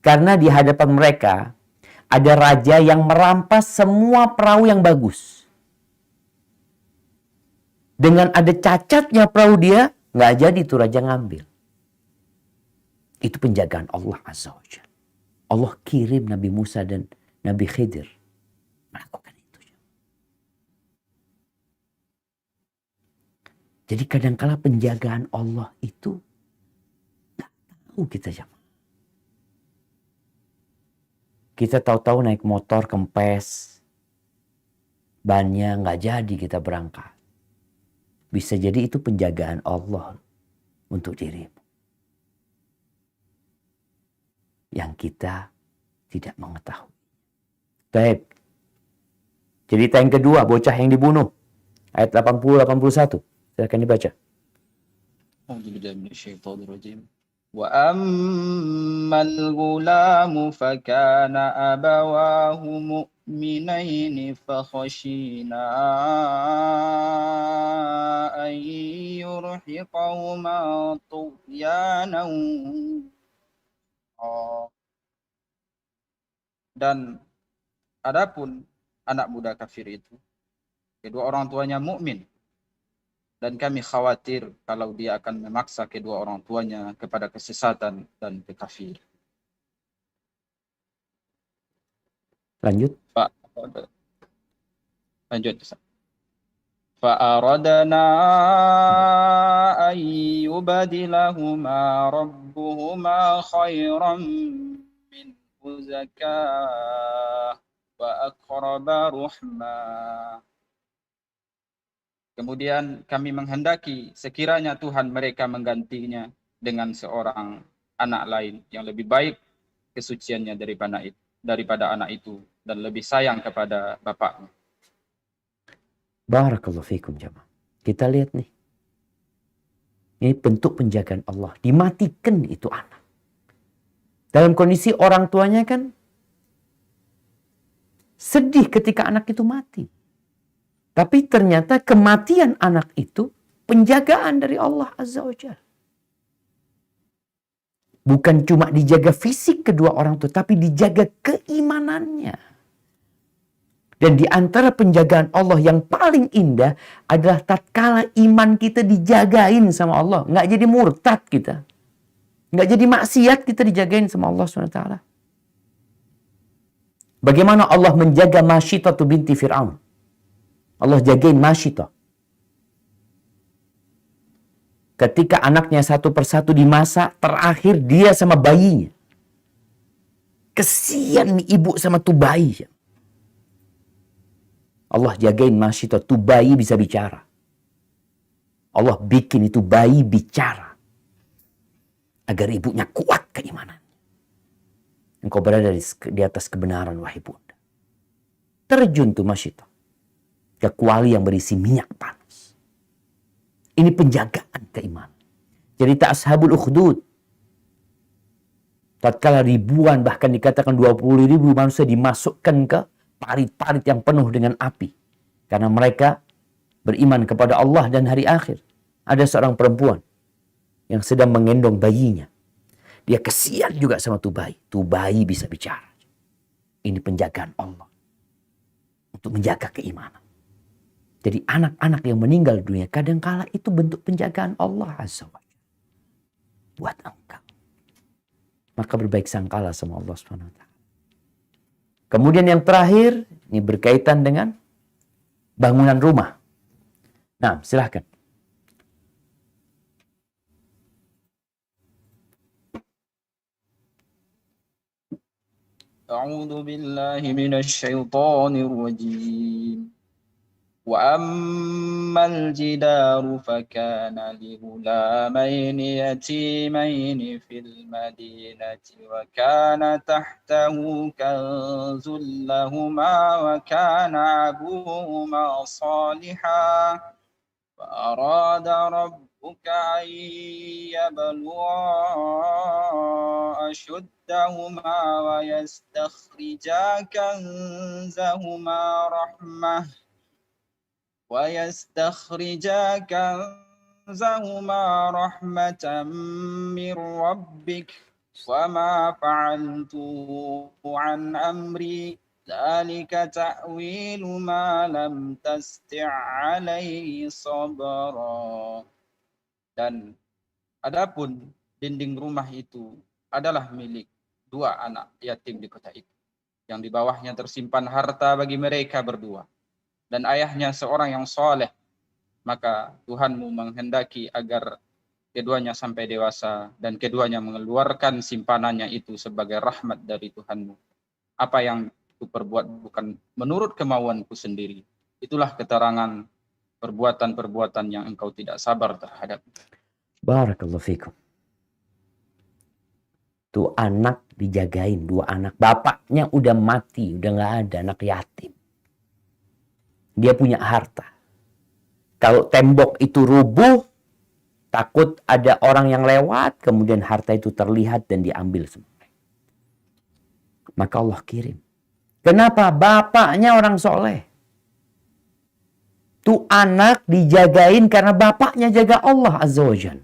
Karena di hadapan mereka ada raja yang merampas semua perahu yang bagus. Dengan ada cacatnya perahu dia, nggak jadi itu raja ngambil. Itu penjagaan Allah Azza wa Jalla. Allah kirim Nabi Musa dan Nabi Khidir melakukan itu. Jadi kadangkala penjagaan Allah itu tak tahu kita jamaah. Kita tahu-tahu naik motor kempes, bannya nggak jadi kita berangkat. Bisa jadi itu penjagaan Allah untuk dirimu. Yang kita tidak mengetahui. Baik. Cerita yang kedua, bocah yang dibunuh. Ayat 80-81. Silakan dibaca. Wa ammal ghulamu fakana abawahu mu'minaini fakhashina an yurhiqahuma tughyanan. Dan adapun anak muda kafir itu, kedua orang tuanya mukmin, dan kami khawatir kalau dia akan memaksa kedua orang tuanya kepada kesesatan dan kekafiran. Lanjut. Lanjut. فأردنا أن يبدلهما ربهما خيرا منه زكاة وأقرب رحما. Kemudian kami menghendaki sekiranya Tuhan mereka menggantinya dengan seorang anak lain yang lebih baik kesuciannya daripada anak itu dan lebih sayang kepada bapaknya. Barakallahu fikum jamaah. Kita lihat nih. Ini bentuk penjagaan Allah. Dimatikan itu anak. Dalam kondisi orang tuanya kan sedih ketika anak itu mati. Tapi ternyata kematian anak itu penjagaan dari Allah Azza wa Jalla. Bukan cuma dijaga fisik kedua orang tua, tapi dijaga keimanannya. Dan di antara penjagaan Allah yang paling indah adalah tatkala iman kita dijagain sama Allah. Nggak jadi murtad kita. Nggak jadi maksiat kita dijagain sama Allah SWT. Bagaimana Allah menjaga Masyitah binti Fir'aun. Allah jagain Masyitah. Ketika anaknya satu persatu dimasak, terakhir dia sama bayinya. Kesian nih ibu sama tuh bayi. Allah jagain Masyitah, tuh bayi bisa bicara. Allah bikin itu bayi bicara. Agar ibunya kuat keimanan. Engkau berada di atas kebenaran, wahai bunda. Terjun tuh Masyitah ke kuali yang berisi minyak panas. Ini penjagaan keimanan. Cerita Ashabul Ukhdud. Tatkala ribuan, bahkan dikatakan 20.000 manusia dimasukkan ke parit-parit yang penuh dengan api. Karena mereka beriman kepada Allah dan hari akhir. Ada seorang perempuan yang sedang menggendong bayinya. Dia kesian juga sama tuh bayi. Tuh bayi bisa bicara. Ini penjagaan Allah. Untuk menjaga keimanan. Jadi anak-anak yang meninggal dunia kadangkala itu bentuk penjagaan Allah Azza wa Jalla buat engkau. Maka berbaik sangkalah sama Allah Subhanahu wa taala. Kemudian yang terakhir, ini berkaitan dengan bangunan rumah. Nah, silahkan. A'udzu billahi minasy syaithanir rajim. وأما الجدار فكان لغلامين يتيمين في المدينة وكان تحته كنز لهما وكان أبوهما صالحا فأراد ربك أن يبلغا أشدهما ويستخرجا كنزهما رحمة من ربك وما فعلته عن أمري ذلك تأويل ما لم تستع عليه صبرا. Dan adapun dinding rumah itu adalah milik dua anak yatim di kota itu, yang di bawahnya tersimpan harta bagi mereka berdua. Dan ayahnya seorang yang soleh, maka Tuhanmu menghendaki agar keduanya sampai dewasa dan keduanya mengeluarkan simpanannya itu sebagai rahmat dari Tuhanmu. Apa yang kuperbuat bukan menurut kemauanku sendiri. Itulah keterangan perbuatan-perbuatan yang engkau tidak sabar terhadap. Barakallahu fikum. Tuh anak dijagain, dua anak. Bapaknya udah mati, udah gak ada, anak yatim. Dia punya harta. Kalau tembok itu rubuh, takut ada orang yang lewat, kemudian harta itu terlihat dan diambil semua. Maka Allah kirim. Kenapa? Bapaknya orang soleh. Tuh anak dijagain karena bapaknya jaga Allah Azza wa Jalla.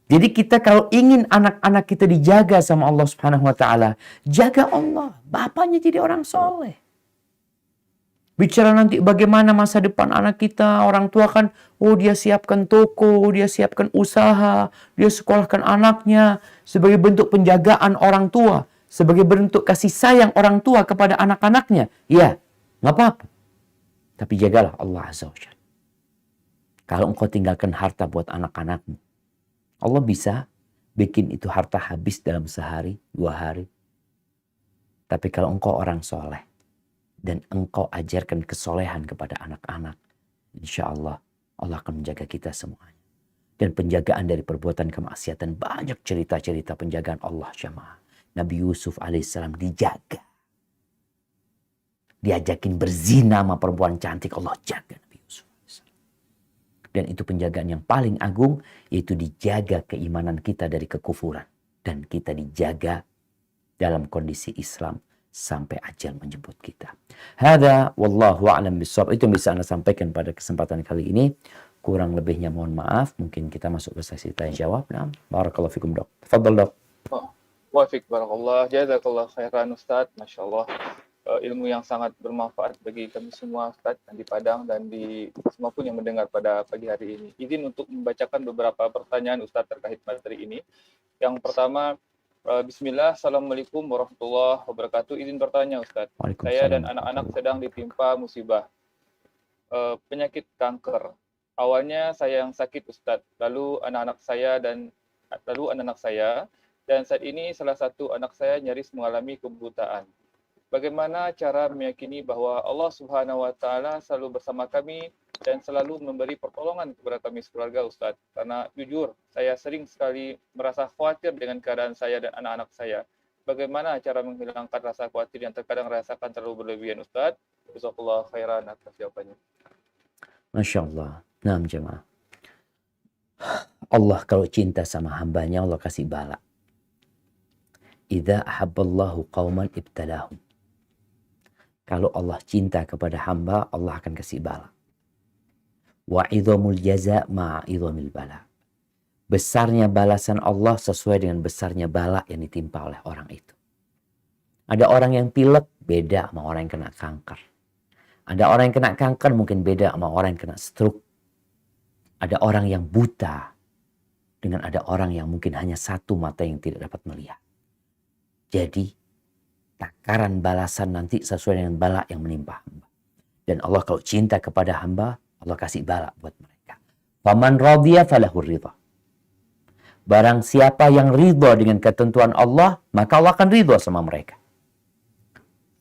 Jadi kita kalau ingin anak-anak kita dijaga sama Allah Subhanahu wa taala, jaga Allah. Bapaknya jadi orang soleh. Bicara nanti bagaimana masa depan anak kita, orang tua kan, dia siapkan toko, dia siapkan usaha, dia sekolahkan anaknya sebagai bentuk penjagaan orang tua, sebagai bentuk kasih sayang orang tua kepada anak-anaknya. Ya, nggak apa-apa. Tapi jagalah Allah Azza wa Jalla. Kalau engkau tinggalkan harta buat anak-anakmu, Allah bisa bikin itu harta habis dalam sehari, 2 hari. Tapi kalau engkau orang soleh, dan engkau ajarkan kesolehan kepada anak-anak, insya Allah, Allah akan menjaga kita semuanya. Dan penjagaan dari perbuatan kemaksiatan, banyak cerita-cerita penjagaan Allah jamaah. Nabi Yusuf alaihissalam dijaga. Diajakin berzina sama perempuan cantik, Allah jaga Nabi Yusuf alaihissalam. Dan itu penjagaan yang paling agung, yaitu dijaga keimanan kita dari kekufuran. Dan kita dijaga dalam kondisi Islam sampai ajal menjemput kita. Hada wallahu a'lam bishawab. Itu yang bisa Anda sampaikan pada kesempatan kali ini. Kurang lebihnya mohon maaf. Mungkin kita masuk ke sesi tanya jawab. Nah, barakallahu fikum dok. Tafadhal dok. Wafik barakallah. Jazakallah khairan Ustaz. Masya Allah. Ilmu yang sangat bermanfaat bagi kami semua Ustaz di Padang dan di semua pun yang mendengar pada pagi hari ini. Izin untuk membacakan beberapa pertanyaan Ustaz terkait materi ini. Yang pertama, Bismillah, Assalamualaikum warahmatullahi wabarakatuh. Izin bertanya Ustaz. Saya Waalaikumsalam dan anak-anak sedang ditimpa musibah penyakit kanker. Awalnya saya yang sakit Ustaz, lalu anak-anak saya dan saat ini salah satu anak saya nyaris mengalami kebutaan. Bagaimana cara meyakini bahwa Allah Subhanahu wa taala selalu bersama kami dan selalu memberi pertolongan kepada kami sekeluarga Ustaz? Karena jujur saya sering sekali merasa khawatir dengan keadaan saya dan anak-anak saya. Bagaimana cara menghilangkan rasa khawatir yang terkadang rasakan terlalu berlebihan Ustaz? Jazakallahu khairan atas jawabannya. Masya Allah. Nah, jemaah. Allah kalau cinta sama hambanya, Allah kasih bala. Idza ahabballahu qauman ibtalahum. Kalau Allah cinta kepada hamba, Allah akan kasih bala. Wa idhamul jaza ma'a idhamil bala. Besarnya balasan Allah sesuai dengan besarnya bala yang ditimpa oleh orang itu. Ada orang yang pilek, beda sama orang yang kena kanker. Ada orang yang kena kanker mungkin beda sama orang yang kena stroke. Ada orang yang buta dengan ada orang yang mungkin hanya satu mata yang tidak dapat melihat. Jadi takaran balasan nanti sesuai dengan bala yang menimpa hamba. Dan Allah kalau cinta kepada hamba, Allah kasih bala buat mereka. Faman radhiya falahu ridha. Barang siapa yang ridha dengan ketentuan Allah, maka Allah akan ridha sama mereka.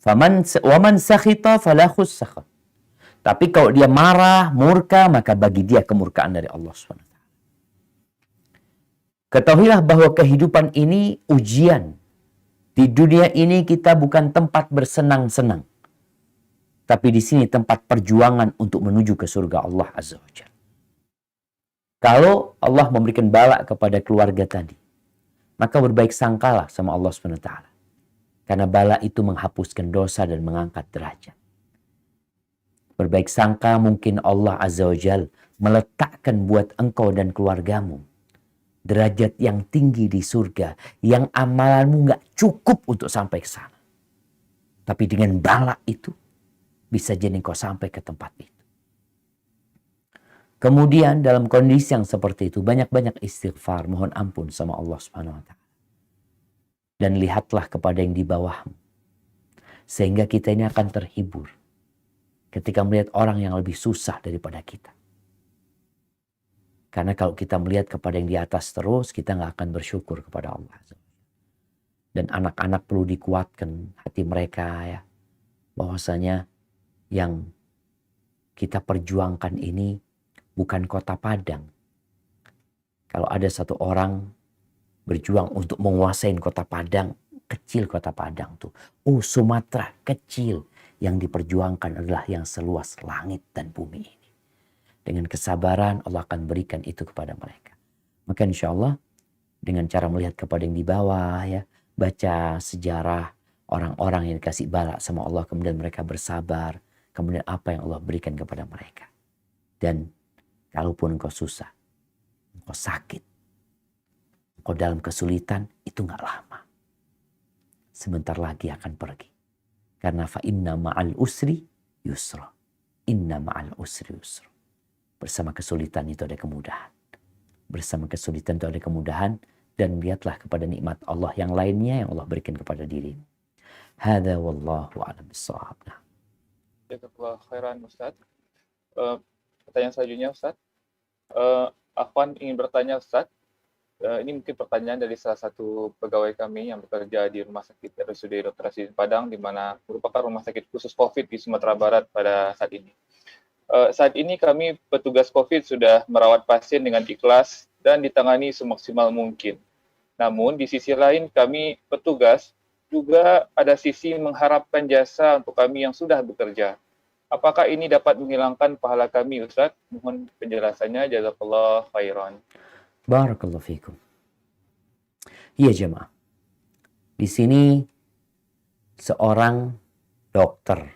Waman sakhita falahu sakhat. Tapi kalau dia marah, murka, maka bagi dia kemurkaan dari Allah SWT. Ketahuilah bahwa kehidupan ini ujian. Di dunia ini kita bukan tempat bersenang-senang. Tapi di sini tempat perjuangan untuk menuju ke surga Allah Azza wa Jalla. Kalau Allah memberikan bala kepada keluarga tadi, maka berbaik sangkalah sama Allah SWT. Karena bala itu menghapuskan dosa dan mengangkat derajat. Berbaik sangka mungkin Allah Azza wa Jalla meletakkan buat engkau dan keluargamu derajat yang tinggi di surga, yang amalanmu nggak cukup untuk sampai ke sana. Tapi dengan bala itu, bisa jadi kau sampai ke tempat itu. Kemudian dalam kondisi yang seperti itu, banyak-banyak istighfar, mohon ampun sama Allah Subhanahu wa Ta'ala. Dan lihatlah kepada yang di bawahmu. Sehingga kita ini akan terhibur ketika melihat orang yang lebih susah daripada kita. Karena kalau kita melihat kepada yang di atas terus, kita nggak akan bersyukur kepada Allah. Dan anak-anak perlu dikuatkan hati mereka ya. Bahwasanya yang kita perjuangkan ini bukan kota Padang. Kalau ada satu orang berjuang untuk menguasai kota Padang, kecil kota Padang tuh. Oh, Sumatera kecil. Yang diperjuangkan adalah yang seluas langit dan bumi ini. Dengan kesabaran Allah akan berikan itu kepada mereka. Maka insya Allah dengan cara melihat kepada yang di bawah ya. Baca sejarah orang-orang yang dikasih bala sama Allah. Kemudian mereka bersabar. Kemudian apa yang Allah berikan kepada mereka. Dan kalaupun engkau susah. Engkau sakit. Engkau dalam kesulitan. Itu gak lama. Sebentar lagi akan pergi. Karena fa inna ma'al usri yusra. Inna ma'al usri yusra. Bersama kesulitan itu ada kemudahan. Bersama kesulitan itu ada kemudahan. Dan lihatlah kepada nikmat Allah yang lainnya yang Allah berikan kepada dirimu. Hadza wallahu a'lam bissawab. Jazakallahu khairan Ustaz. Pertanyaan selanjutnya Ustaz. Afwan ingin bertanya Ustaz. Ini mungkin pertanyaan dari salah satu pegawai kami yang bekerja di Rumah Sakit RSUD Dr. Rasidin Padang, di mana merupakan rumah sakit khusus COVID di Sumatera Barat pada saat ini. Saat ini kami petugas COVID sudah merawat pasien dengan ikhlas dan ditangani semaksimal mungkin. Namun di sisi lain kami petugas juga ada sisi mengharapkan jasa untuk kami yang sudah bekerja. Apakah ini dapat menghilangkan pahala kami Ustaz? Mohon penjelasannya. Jazakallahu khairan. Barakallahu fikum. Iya jemaah. Di sini seorang dokter,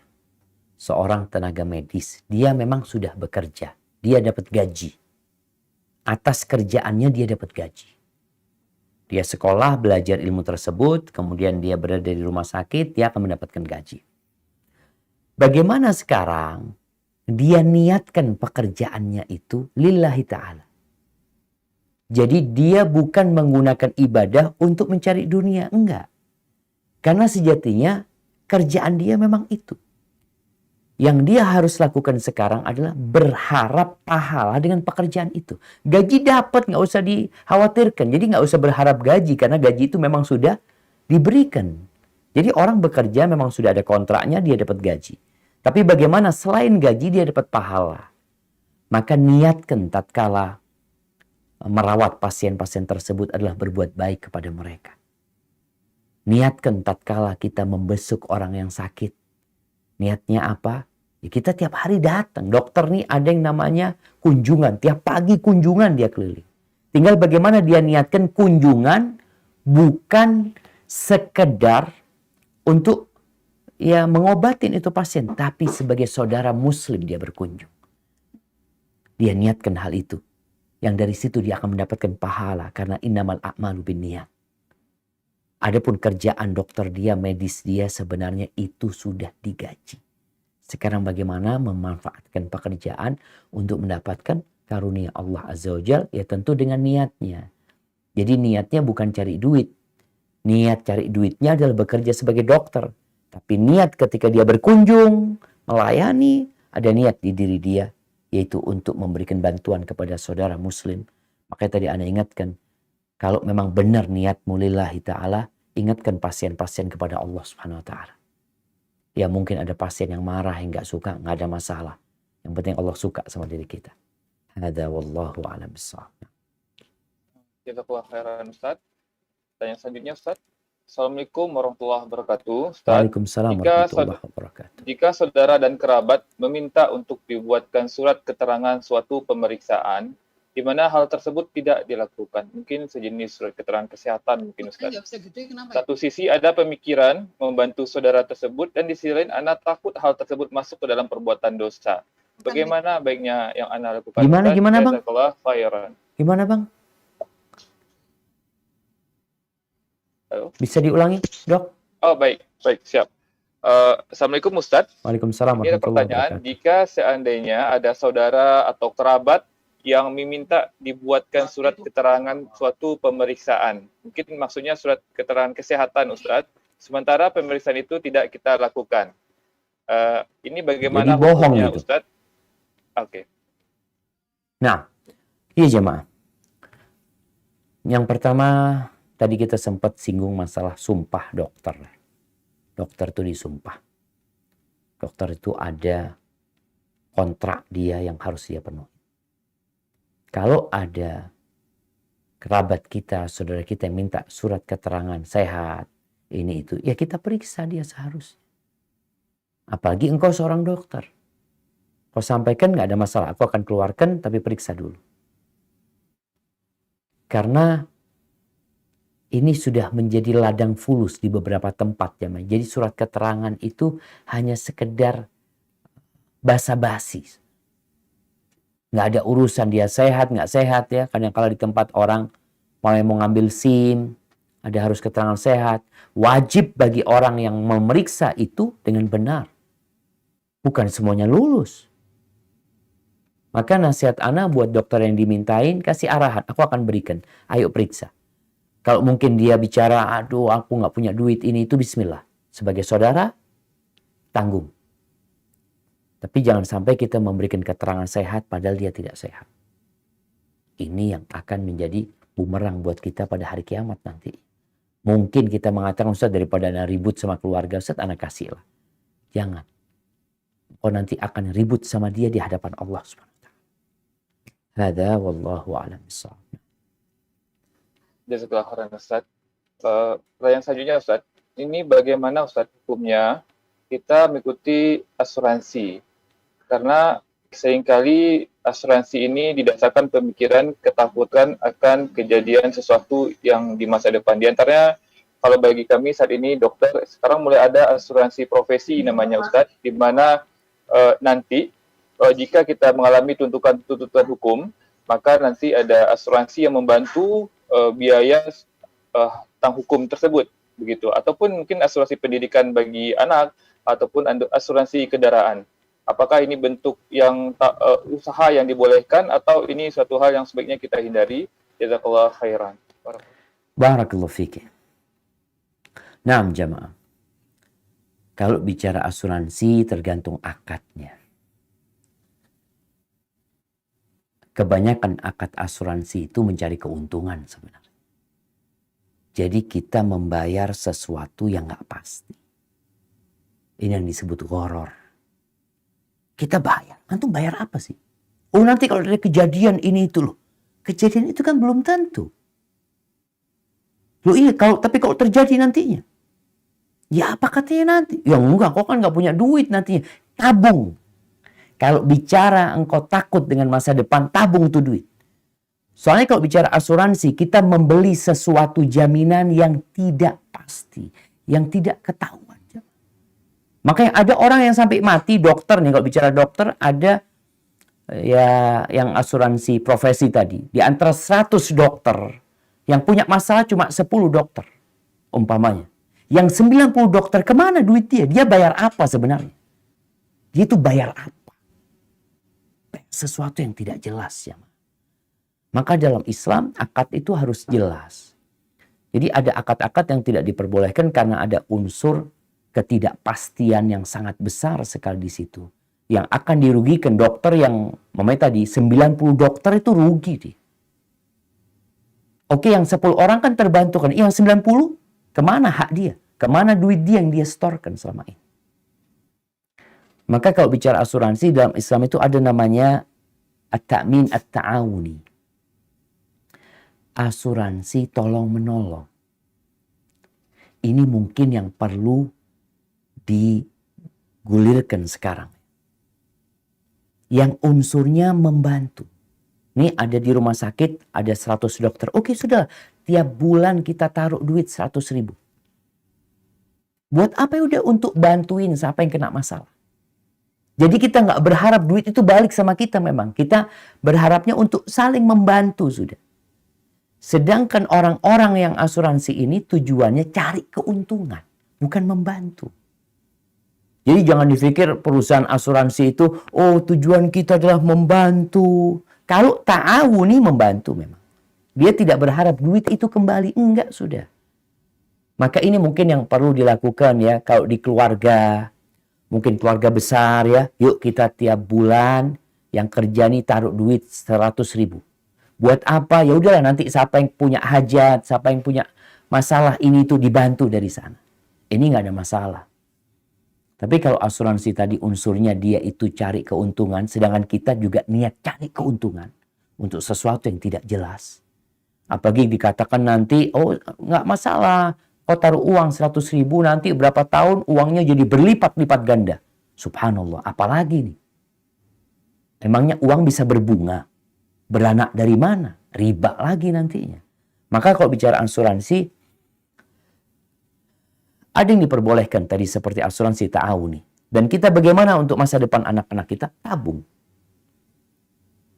seorang tenaga medis, dia memang sudah bekerja. Dia dapat gaji. Atas kerjaannya dia dapat gaji. Dia sekolah, belajar ilmu tersebut, kemudian dia berada di rumah sakit, dia akan mendapatkan gaji. Bagaimana sekarang dia niatkan pekerjaannya itu lillahi ta'ala. Jadi dia bukan menggunakan ibadah untuk mencari dunia, enggak. Karena sejatinya kerjaan dia memang itu. Yang dia harus lakukan sekarang adalah berharap pahala dengan pekerjaan itu. Gaji dapat, nggak usah dikhawatirkan. Jadi nggak usah berharap gaji, karena gaji itu memang sudah diberikan. Jadi orang bekerja memang sudah ada kontraknya, dia dapat gaji. Tapi bagaimana selain gaji dia dapat pahala? Maka niatkan tatkala merawat pasien-pasien tersebut adalah berbuat baik kepada mereka. Niatkan tatkala kita membesuk orang yang sakit. Niatnya apa? Ya kita tiap hari datang. Dokter nih ada yang namanya kunjungan. Tiap pagi kunjungan dia keliling. Tinggal bagaimana dia niatkan kunjungan bukan sekedar untuk ya mengobatin itu pasien. Tapi sebagai saudara muslim dia berkunjung. Dia niatkan hal itu. Yang dari situ dia akan mendapatkan pahala. Karena innamal a'malu binniyat. Adapun kerjaan dokter dia, medis dia sebenarnya itu sudah digaji. Sekarang bagaimana memanfaatkan pekerjaan untuk mendapatkan karunia Allah Azza wa Jalla? Ya tentu dengan niatnya. Jadi niatnya bukan cari duit. Niat cari duitnya adalah bekerja sebagai dokter. Tapi niat ketika dia berkunjung, melayani, ada niat di diri dia. Yaitu untuk memberikan bantuan kepada saudara muslim. Makanya tadi Ana ingatkan. Kalau memang benar niatmu lillahi ta'ala, ingatkan pasien-pasien kepada Allah Subhanahu wa ta'ala. Ya mungkin ada pasien yang marah, yang gak suka, gak ada masalah. Yang penting Allah suka sama diri kita. Hadza wallahu a'lam bissawab. Jazakallah khairan Ustaz. Pertanyaan selanjutnya Ustaz. Assalamualaikum warahmatullahi wabarakatuh. Ustaz, Waalaikumsalam warahmatullahi wabarakatuh. jika saudara dan kerabat meminta untuk dibuatkan surat keterangan suatu pemeriksaan, di mana hal tersebut tidak dilakukan. Mungkin sejenis surat keterangan kesehatan mungkin Ustaz. Satu sisi ada pemikiran membantu saudara tersebut dan di sisi lain Ana takut hal tersebut masuk ke dalam perbuatan dosa. Bagaimana baiknya yang Ana lakukan? Gimana Bang? Jazakallah khairan. Gimana Bang? Halo? Bisa diulangi dok? Oh baik, siap. Assalamualaikum Ustaz. Waalaikumsalam Ini ada warahmatullahi pertanyaan, wabarakatuh. jika seandainya ada saudara atau kerabat yang meminta dibuatkan surat keterangan suatu pemeriksaan. Mungkin maksudnya surat keterangan kesehatan Ustadz. Sementara pemeriksaan itu tidak kita lakukan. Ini bagaimana Jadi bohong hukumnya gitu. Ustadz? Oke. Nah, iya jemaah. Yang pertama, tadi kita sempat singgung masalah sumpah dokter. Dokter itu disumpah. Dokter itu ada kontrak dia yang harus dia penuhi. Kalau ada kerabat kita, saudara kita yang minta surat keterangan sehat, ini itu, ya kita periksa dia seharusnya. Apalagi engkau seorang dokter. Kau sampaikan nggak ada masalah, aku akan keluarkan tapi periksa dulu. Karena ini sudah menjadi ladang fulus di beberapa tempat ya. Jadi surat keterangan itu hanya sekedar basa-basi. Nggak ada urusan dia sehat, nggak sehat ya. Kadang kala di tempat orang mau ngambil SIM, ada harus keterangan sehat. Wajib bagi orang yang memeriksa itu dengan benar. Bukan semuanya lulus. Maka nasihat Ana buat dokter yang dimintain, kasih arahan. Aku akan berikan. Ayo periksa. Kalau mungkin dia bicara, aduh aku nggak punya duit ini itu, bismillah. Sebagai saudara, tanggung. Tapi jangan sampai kita memberikan keterangan sehat padahal dia tidak sehat. Ini yang akan menjadi bumerang buat kita pada hari kiamat nanti. Mungkin kita mengatakan, Ustaz daripada Ana ribut sama keluarga, Ustaz Ana kasih lah. Jangan. Oh nanti akan ribut sama dia di hadapan Allah Subhanahu wa ta'ala. Hadza wallahu a'lam bissawab. Jazakallah khairan Ustaz. Pertanyaan selanjutnya Ustaz. Ini bagaimana Ustaz hukumnya kita mengikuti asuransi? Karena seringkali asuransi ini didasarkan pemikiran ketakutan akan kejadian sesuatu yang di masa depan. Di antaranya kalau bagi kami saat ini dokter, sekarang mulai ada asuransi profesi namanya Ustadz, di mana nanti jika kita mengalami tuntutan hukum, maka nanti ada asuransi yang membantu biaya tentang hukum tersebut, begitu. Ataupun mungkin asuransi pendidikan bagi anak, ataupun asuransi kendaraan. Apakah ini bentuk yang usaha yang dibolehkan atau ini suatu hal yang sebaiknya kita hindari? Jazakallah khairan. Barakallahu fiki. Naam jamaah. Kalau bicara asuransi tergantung akadnya. Kebanyakan akad asuransi itu mencari keuntungan sebenarnya. Jadi kita membayar sesuatu yang nggak pasti. Ini yang disebut gharar. Kita bayar. Antum bayar apa sih? Oh nanti kalau ada kejadian ini itu loh. Kejadian itu kan belum tentu. Loh iya, tapi kalau terjadi nantinya. Ya apa katanya nanti? Ya enggak, kau kan nggak punya duit nantinya. Tabung. Kalau bicara engkau takut dengan masa depan, tabung tuh duit. Soalnya kalau bicara asuransi, kita membeli sesuatu jaminan yang tidak pasti. Yang tidak ketahuan. Makanya ada orang yang sampai mati, dokter nih, kalau bicara dokter, ada ya yang asuransi profesi tadi. Di antara 100 dokter, yang punya masalah cuma 10 dokter, umpamanya. Yang 90 dokter, kemana duit dia? Dia bayar apa sebenarnya? Dia itu bayar apa? Sesuatu yang tidak jelas ya. Maka dalam Islam akad itu harus jelas. Jadi ada akad-akad yang tidak diperbolehkan karena ada unsur ketidakpastian yang sangat besar sekali di situ. Yang akan dirugikan dokter yang tadi 90 dokter itu rugi dia. Oke, yang 10 orang kan terbantu kan. Yang 90 kemana hak dia? Kemana duit dia yang dia setorkan selama ini? Maka kalau bicara asuransi dalam Islam itu ada namanya at-ta'min at-ta'awuni. Asuransi tolong menolong. Ini mungkin yang perlu digulirkan sekarang. Yang unsurnya membantu. Nih ada di rumah sakit ada 100 dokter. Oke sudah, tiap bulan kita taruh duit 100.000. Buat apa ya? Udah untuk bantuin siapa yang kena masalah. Jadi kita nggak berharap duit itu balik sama kita memang. Kita berharapnya untuk saling membantu sudah. Sedangkan orang-orang yang asuransi ini tujuannya cari keuntungan. Bukan membantu. Jadi jangan dipikir perusahaan asuransi itu, oh tujuan kita adalah membantu. Kalau ta'awuni membantu memang. Dia tidak berharap duit itu kembali. Enggak sudah. Maka ini mungkin yang perlu dilakukan ya. Kalau di keluarga. Mungkin keluarga besar ya, yuk kita tiap bulan yang kerja nih taruh duit 100.000. Buat apa? Ya udahlah nanti siapa yang punya hajat, siapa yang punya masalah ini tuh dibantu dari sana. Ini nggak ada masalah. Tapi kalau asuransi tadi unsurnya dia itu cari keuntungan, sedangkan kita juga niat cari keuntungan untuk sesuatu yang tidak jelas. Apalagi dikatakan nanti, oh nggak masalah. Kau taruh uang 100.000 nanti berapa tahun uangnya jadi berlipat-lipat ganda. Subhanallah, apalagi nih? Emangnya uang bisa berbunga? Beranak dari mana? Riba lagi nantinya. Maka kalau bicara asuransi, ada yang diperbolehkan tadi seperti asuransi ta'awuni. Dan kita bagaimana untuk masa depan anak-anak kita? Tabung.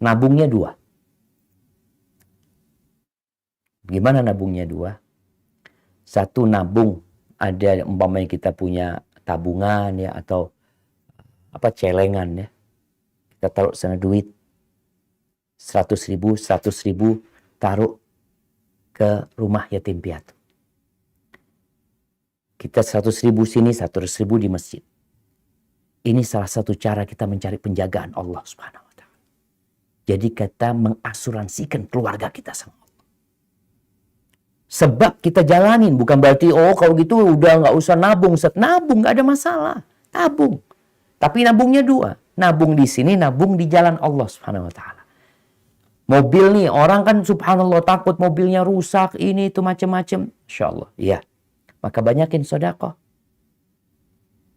Nabungnya 2. Gimana nabungnya 2? Satu nabung, ada umpamanya kita punya tabungan ya atau apa celengan ya. Kita taruh sana duit 100.000 taruh ke rumah yatim piatu. Kita 100.000 sini, 100.000 di masjid. Ini salah satu cara kita mencari penjagaan Allah Subhanahu wa taala. Jadi kita mengasuransikan keluarga kita sama Allah. Sebab kita jalanin, bukan berarti oh kalau gitu udah nggak usah nabung. Nabung nggak ada masalah, tabung. Tapi nabungnya 2. Nabung di sini, nabung di jalan Allah Subhanahu wa taala. Mobil nih, orang kan subhanallah takut mobilnya rusak, ini itu macam-macam. Insyaallah, iya. Maka banyakin sedekah.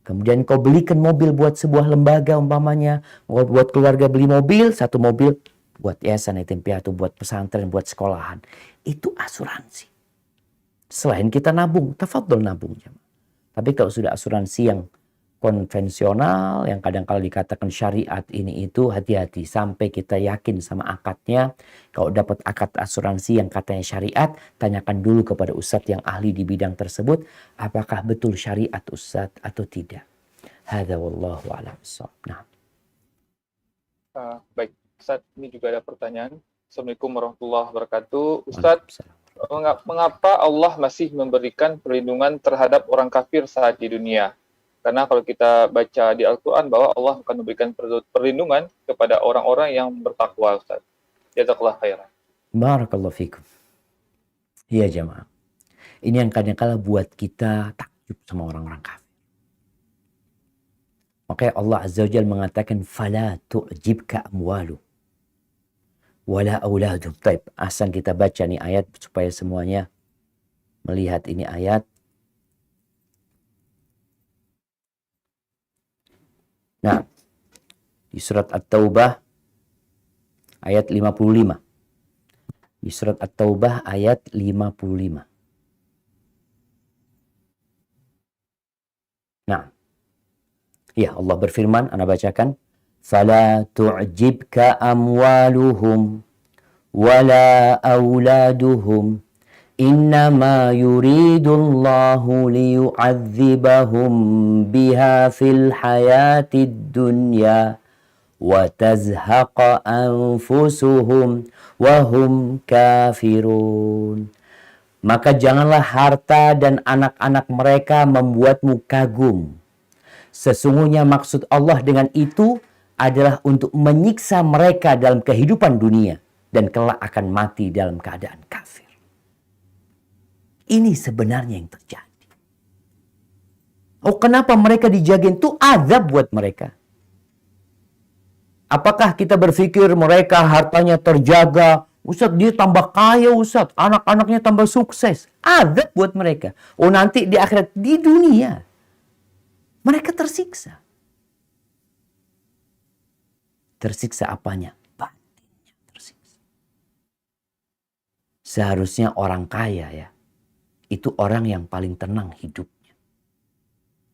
Kemudian kau belikan mobil buat sebuah lembaga umpamanya, buat keluarga beli mobil, 1 mobil buat yayasan yatim piatu, buat pesantren, buat sekolahan. Itu asuransi. Selain kita nabung, tafadhol nabung. Tapi kalau sudah asuransi yang konvensional, yang kadang-kala dikatakan syariat ini itu, hati-hati. Sampai kita yakin sama akadnya. Kalau dapat akad asuransi yang katanya syariat, tanyakan dulu kepada ustadz yang ahli di bidang tersebut, apakah betul syariat ustadz atau tidak. Hadza wallahu a'lam bissawab. Nah. Baik, Ustaz, ini juga ada pertanyaan. Assalamualaikum warahmatullahi wabarakatuh. Ustadz, Waalaikumsalam. mengapa Allah masih memberikan perlindungan terhadap orang kafir saat di dunia? Karena kalau kita baca di Al-Quran bahwa Allah akan memberikan perlindungan kepada orang-orang yang bertakwa, Ustaz. Jazakallah khairan. Barakallahu fikum. Iya jemaah. Ini yang kadang-kala buat kita takjub sama orang-orang kafir. Makanya Allah Azza wa Jalla mengatakan fala tu'jibka amwalu wala auladum. Taib, asal kita baca nih ayat supaya semuanya melihat ini ayat. Nah, di surat At-Taubah ayat 55. Di surat At-Taubah ayat 55. Nah, ya Allah berfirman, ana bacakan, fala tu'jibka amwaluhum wala auladuhum innama yuridullahu liyu'adzibahum biha fil hayatid dunya wa tazhaqa anfusuhum wa hum kafirun. Maka janganlah harta dan anak-anak mereka membuatmu kagum. Sesungguhnya maksud Allah dengan itu adalah untuk menyiksa mereka dalam kehidupan dunia dan kelak akan mati dalam keadaan kafir. Ini sebenarnya yang terjadi. Oh, kenapa mereka dijagain? Itu azab buat mereka. Apakah kita berpikir mereka hartanya terjaga? Ustaz, dia tambah kaya, Ustaz. Anak-anaknya tambah sukses. Azab buat mereka. Oh, nanti di akhirat, di dunia, mereka tersiksa. Tersiksa apanya? Batinnya tersiksa. Seharusnya orang kaya ya, itu orang yang paling tenang hidupnya.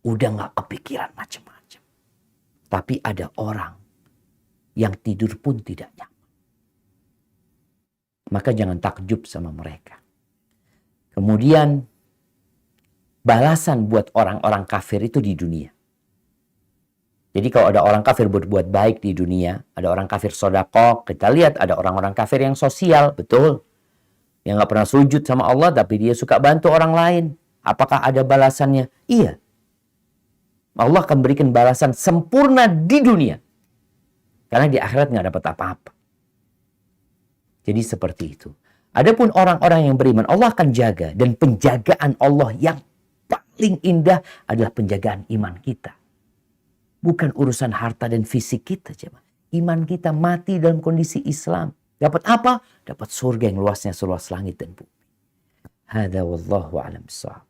Udah gak kepikiran macam-macam. Tapi ada orang yang tidur pun tidak nyaman. Maka jangan takjub sama mereka. Kemudian balasan buat orang-orang kafir itu di dunia. Jadi kalau ada orang kafir berbuat baik di dunia, ada orang kafir sedekah, kita lihat ada orang-orang kafir yang sosial, betul. Yang gak pernah sujud sama Allah, tapi dia suka bantu orang lain. Apakah ada balasannya? Iya. Allah akan berikan balasan sempurna di dunia. Karena di akhirat gak dapat apa-apa. Jadi seperti itu. Adapun orang-orang yang beriman, Allah akan jaga. Dan penjagaan Allah yang paling indah adalah penjagaan iman kita. Bukan urusan harta dan fisik kita. Iman kita mati dalam kondisi Islam. Dapat apa? Dapat surga yang luasnya seluas langit dan bumi. Hada wallahu a'lam bishawab.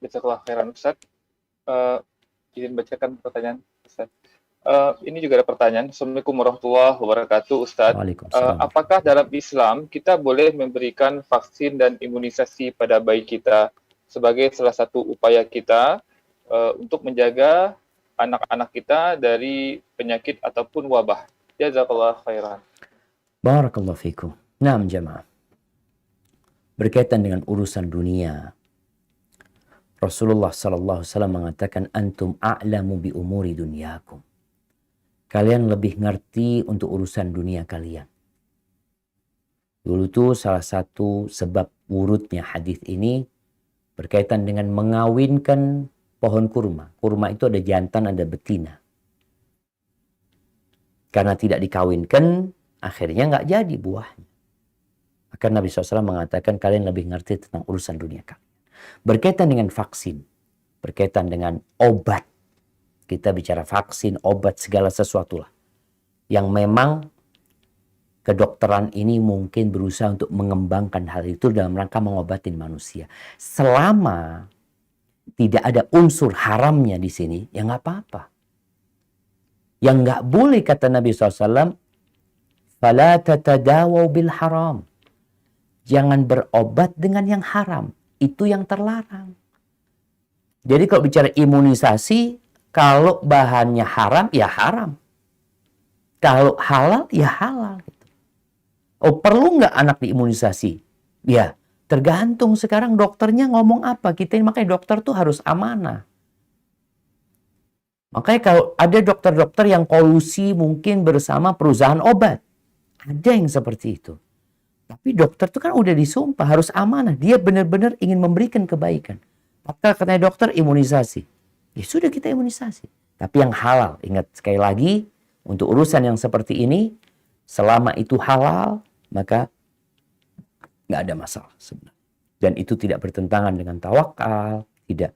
Jazakallah khairan, Ustaz. Izin bacakan pertanyaan, Ustaz. Ini juga ada pertanyaan. Assalamualaikum warahmatullahi wabarakatuh, Ustaz. Waalaikumsalam. Apakah dalam Islam kita boleh memberikan vaksin dan imunisasi pada bayi kita sebagai salah satu upaya kita untuk menjaga anak-anak kita dari penyakit ataupun wabah? Jazakallah khairan. Barakallahu fikum. Naam jamaah. Berkaitan dengan urusan dunia, Rasulullah sallallahu alaihi wasallam mengatakan antum a'lamu bi umuri dunyakum. Kalian lebih ngerti untuk urusan dunia kalian. Dulu tuh salah satu sebab urutnya hadis ini berkaitan dengan mengawinkan pohon kurma. Kurma itu ada jantan, ada betina. Karena tidak dikawinkan, akhirnya nggak jadi buahnya. Maka Nabi SAW mengatakan kalian lebih ngerti tentang urusan dunia kalian. Berkaitan dengan vaksin, berkaitan dengan obat. Kita bicara vaksin, obat, segala sesuatu lah. Yang memang kedokteran ini mungkin berusaha untuk mengembangkan hal itu dalam rangka mengobati manusia. Selama tidak ada unsur haramnya di sini, ya nggak apa-apa. Yang nggak boleh kata Nabi SAW, fala tatadawaw bil haram. Jangan berobat dengan yang haram. Itu yang terlarang. Jadi kalau bicara imunisasi, kalau bahannya haram, ya haram. Kalau halal, ya halal. Oh, perlu nggak anak diimunisasi? Ya, tergantung sekarang dokternya ngomong apa. Kita makanya dokter tuh harus amanah. Makanya kalau ada dokter-dokter yang kolusi mungkin bersama perusahaan obat. Ada yang seperti itu. Tapi dokter itu kan udah disumpah, harus amanah. Dia benar-benar ingin memberikan kebaikan. Maka katanya dokter imunisasi. Ya sudah kita imunisasi. Tapi yang halal. Ingat sekali lagi, untuk urusan yang seperti ini, selama itu halal, maka nggak ada masalah sebenarnya. Dan itu tidak bertentangan dengan tawakal. Tidak.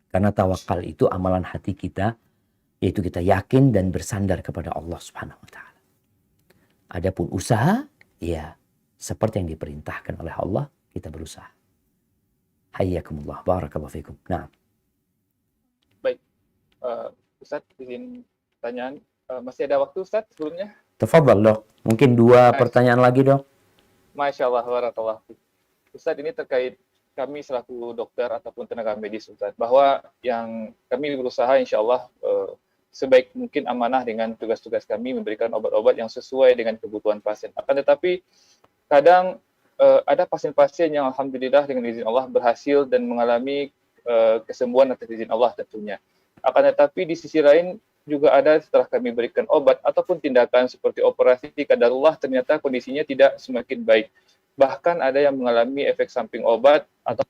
Karena tawakal itu amalan hati kita, yaitu kita yakin dan bersandar kepada Allah Subhanahu wa taala. Adapun usaha, ya seperti yang diperintahkan oleh Allah, kita berusaha. Hayyakumullah, barakallahu fikum. Nah, Baik, Ustadz izin pertanyaan. Masih ada waktu Ustadz sebelumnya? tafadhal dok. Mungkin 2 Mas- pertanyaan lagi dok. Masya Allah, barakallah. Ustadz, ini terkait kami selaku dokter ataupun tenaga medis Ustadz, bahwa yang kami berusaha insya Allah sebaik mungkin amanah dengan tugas-tugas kami memberikan obat-obat yang sesuai dengan kebutuhan pasien. Akan tetapi kadang ada pasien-pasien yang alhamdulillah dengan izin Allah berhasil dan mengalami kesembuhan atas izin Allah tentunya. Akan tetapi di sisi lain juga ada setelah kami berikan obat ataupun tindakan seperti operasi, qadarullah ternyata kondisinya tidak semakin baik. Bahkan ada yang mengalami efek samping obat atau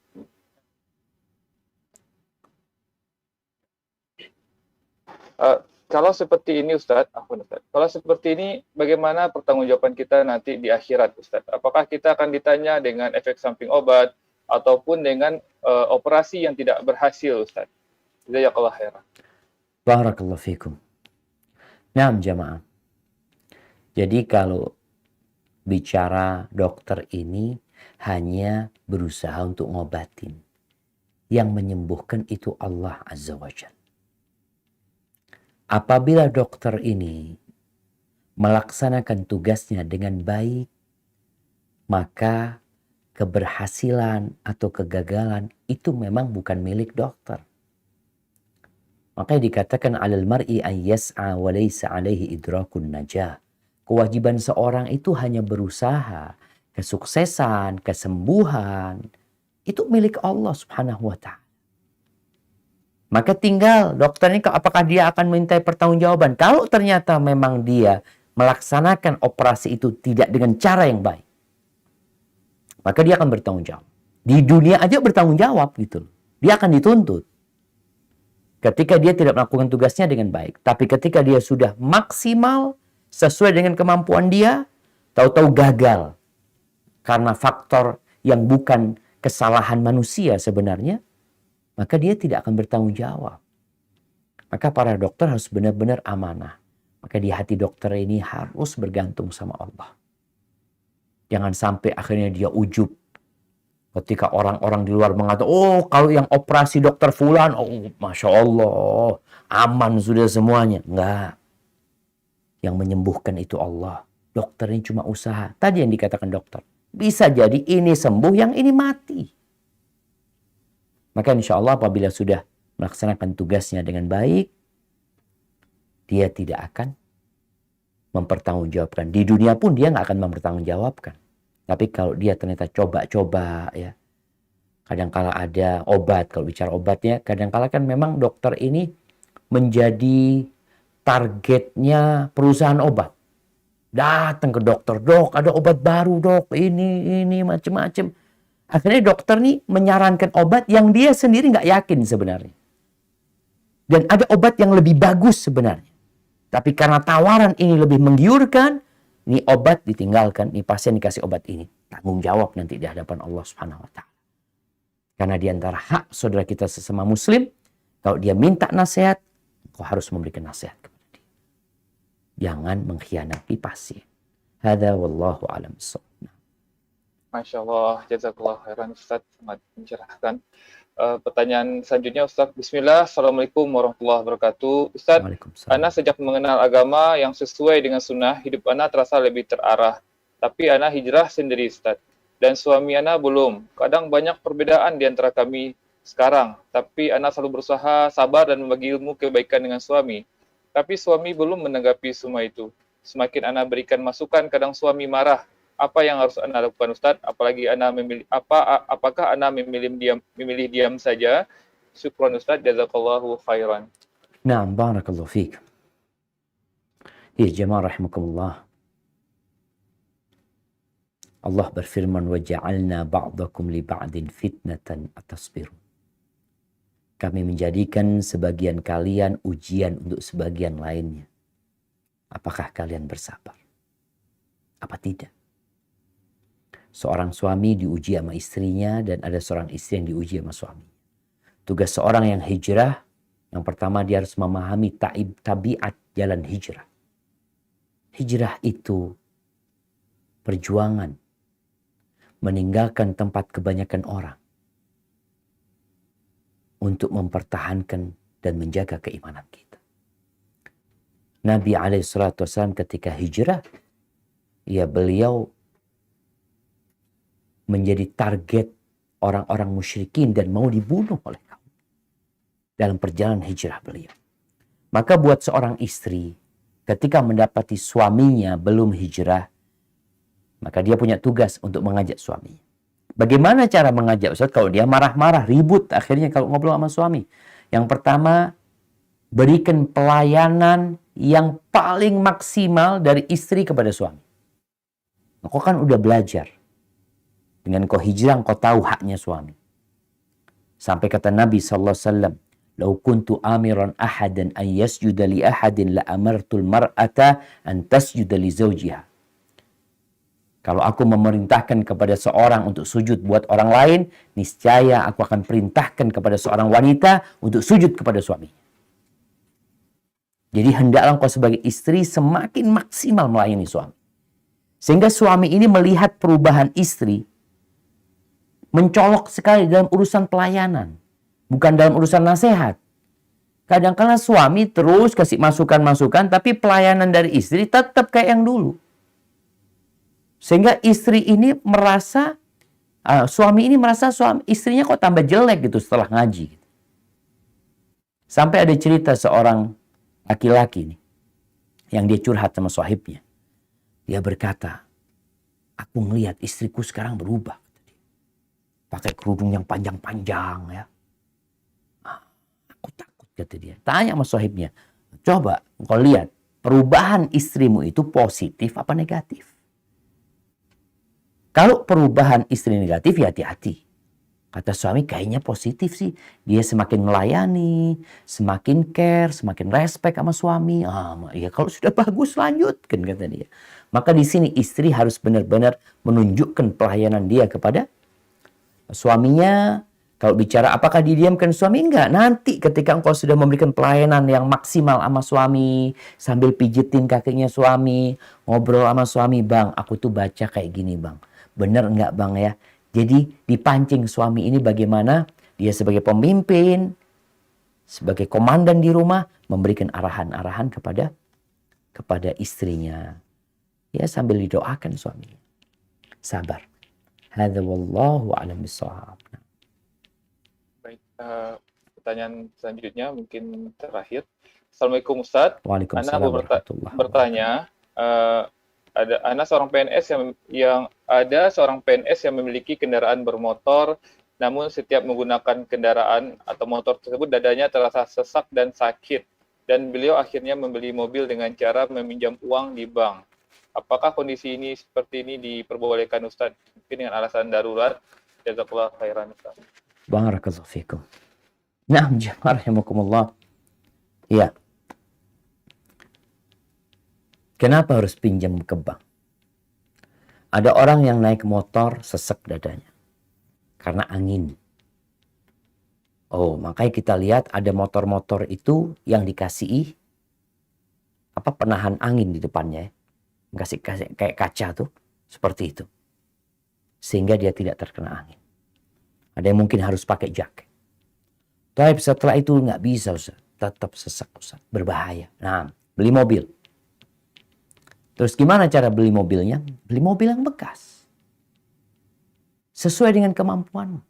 kalau seperti ini Ustadz, kalau seperti ini bagaimana pertanggungjawaban kita nanti di akhirat Ustadz? Apakah kita akan ditanya dengan efek samping obat ataupun dengan operasi yang tidak berhasil Ustadz? Jazakallah khairan. Barakallahu fikum. Nah, jamaah. Jadi kalau bicara dokter ini hanya berusaha untuk ngobatin. Yang menyembuhkan itu Allah Azza wa Jalla. Apabila dokter ini melaksanakan tugasnya dengan baik, maka keberhasilan atau kegagalan itu memang bukan milik dokter. Makanya dikatakan alal mar'i an yas'a wa laysa alaihi idrakun najah. Kewajiban seorang itu hanya berusaha, kesuksesan, kesembuhan itu milik Allah Subhanahu wa taala. Maka tinggal dokter ini apakah dia akan minta pertanggungjawaban. Kalau ternyata memang dia melaksanakan operasi itu tidak dengan cara yang baik, maka dia akan bertanggung jawab. Di dunia aja bertanggung jawab gitu. Dia akan dituntut. Ketika dia tidak melakukan tugasnya dengan baik. Tapi ketika dia sudah maksimal sesuai dengan kemampuan dia, tahu-tahu gagal. Karena faktor yang bukan kesalahan manusia sebenarnya, maka dia tidak akan bertanggung jawab. Maka para dokter harus benar-benar amanah. Maka di hati dokter ini harus bergantung sama Allah. Jangan sampai akhirnya dia ujub. Ketika orang-orang di luar mengatakan, oh kalau yang operasi dokter fulan, oh Masya Allah, aman sudah semuanya. Enggak. Yang menyembuhkan itu Allah. Dokter ini cuma usaha. Tadi yang dikatakan dokter. Bisa jadi ini sembuh, yang ini mati. Maka insya Allah apabila sudah melaksanakan tugasnya dengan baik, dia tidak akan mempertanggungjawabkan. Di dunia pun dia nggak akan mempertanggungjawabkan. Tapi kalau dia ternyata coba-coba, ya, kadangkala ada obat. Kalau bicara obatnya, kadangkala kan memang dokter ini menjadi targetnya perusahaan obat. Datang ke dokter, dok ada obat baru dok, ini macam-macam. Akhirnya dokter nih menyarankan obat yang dia sendiri nggak yakin sebenarnya. Dan ada obat yang lebih bagus sebenarnya. Tapi karena tawaran ini lebih menggiurkan, ini obat ditinggalkan, ini pasien dikasih obat ini. Tanggung jawab nanti di hadapan Allah Subhanahu wa taala. Karena di antara hak saudara kita sesama muslim, kalau dia minta nasihat, kau harus memberikan nasihat kepada dia. Jangan mengkhianati pasien. Hadza wallahu a'lam bissawab. Masya Allah, jazakallah khairan Ustaz, sangat mencerahkan. Pertanyaan selanjutnya Ustaz. Bismillah, Assalamualaikum warahmatullahi wabarakatuh. Ustaz, Waalaikumsalam. Ana sejak mengenal agama yang sesuai dengan sunnah, hidup Ana terasa lebih terarah. Tapi Ana hijrah sendiri Ustaz. Dan suami Ana belum. Kadang banyak perbedaan di antara kami sekarang. Tapi Ana selalu berusaha sabar dan membagi ilmu kebaikan dengan suami. Tapi suami belum menanggapi semua itu. Semakin Ana berikan masukan, kadang suami marah. Apa yang harus Ana lakukan Ustaz? Apalagi Ana memilih apakah Ana memilih diam saja? Syukran Ustaz, jazakallahu khairan. Naam, barakallahu fiik. Ya jemaah rahimakumullah. Allah berfirman, وَجَعَلْنَا بَعْضَكُمْ لِبَعْدٍ فِتْنَةً أَتَصْبِرُونَ. Kami menjadikan sebagian kalian ujian untuk sebagian lainnya. Apakah kalian bersabar? Apa tidak? Seorang suami diuji sama istrinya dan ada seorang istri yang diuji sama suami. Tugas seorang yang hijrah, yang pertama dia harus memahami tabiat jalan hijrah. Hijrah itu perjuangan, meninggalkan tempat kebanyakan orang untuk mempertahankan dan menjaga keimanan kita. Nabi SAW ketika hijrah, ya beliau menjadi target orang-orang musyrikin dan mau dibunuh oleh kaum dalam perjalanan hijrah beliau. Maka buat seorang istri, ketika mendapati suaminya belum hijrah, maka dia punya tugas untuk mengajak suaminya. Bagaimana cara mengajak Ustaz kalau dia marah-marah, ribut akhirnya kalau ngobrol sama suami? Yang pertama, berikan pelayanan yang paling maksimal dari istri kepada suami. Kau kan udah belajar. Dengan kau hijrah, kau tahu haknya suami. Sampai kata Nabi SAW, "Lau kuntu amiran ahadan an yasjuda li ahadin la amartul mar'ata an tasjuda li zawjiha." Kalau aku memerintahkan kepada seorang untuk sujud buat orang lain, niscaya aku akan perintahkan kepada seorang wanita untuk sujud kepada suaminya. Jadi hendaklah kau sebagai istri semakin maksimal melayani suami. Sehingga suami ini melihat perubahan istri mencolok sekali dalam urusan pelayanan. Bukan dalam urusan nasihat. Kadang-kadang suami terus kasih masukan-masukan, tapi pelayanan dari istri tetap kayak yang dulu. Sehingga istri ini merasa, suami ini merasa istrinya kok tambah jelek gitu setelah ngaji. Sampai ada cerita seorang laki-laki nih, yang dia curhat sama sahibnya. Dia berkata, aku ngelihat istriku sekarang berubah. Pakai kerudung yang panjang-panjang ya. Aku takut kata dia. Tanya sama sahibnya, coba kau lihat perubahan istrimu itu positif apa negatif? Kalau perubahan istri negatif ya hati-hati. Kata suami kayaknya positif sih. Dia semakin melayani, semakin care, semakin respect sama suami. Ya kalau sudah bagus lanjutkan kata dia. Maka di sini istri harus benar-benar menunjukkan pelayanan dia kepada suaminya. Kalau bicara apakah didiamkan suami? Enggak. Nanti ketika engkau sudah memberikan pelayanan yang maksimal sama suami, sambil pijitin kakinya suami, ngobrol sama suami, bang aku tuh baca kayak gini bang. Benar enggak bang ya? Jadi dipancing suami ini bagaimana dia sebagai pemimpin, sebagai komandan di rumah, memberikan arahan-arahan kepada istrinya. Ya sambil didoakan suaminya. Sabar. Hadza wallahu a'lam bissawab. Baik, pertanyaan selanjutnya mungkin terakhir. Assalamualaikum Ustaz. Waalaikumsalam Ana warahmatullahi bertanya, ada seorang PNS yang memiliki kendaraan bermotor, namun setiap menggunakan kendaraan atau motor tersebut dadanya terasa sesak dan sakit, dan beliau akhirnya membeli mobil dengan cara meminjam uang di bank. Apakah kondisi ini seperti ini diperbolehkan Ustaz? Mungkin dengan alasan darurat. Jazakallah khairan Ustaz. Barakallahu fikum. Naam jemaah rahimakumullah. Ya. Kenapa harus pinjam ke bank? Ada orang yang naik motor sesek dadanya karena angin. Oh, makanya kita lihat ada motor-motor itu yang dikasih penahan angin di depannya, kasih kayak kaca tuh, seperti itu, sehingga dia tidak terkena angin. Ada yang mungkin harus pakai jaket. Tapi setelah itu nggak bisa, Ustaz. Tetap sesek, Ustaz. Berbahaya. Nah, beli mobil. Terus gimana cara beli mobilnya? Beli mobil yang bekas. Sesuai dengan kemampuan.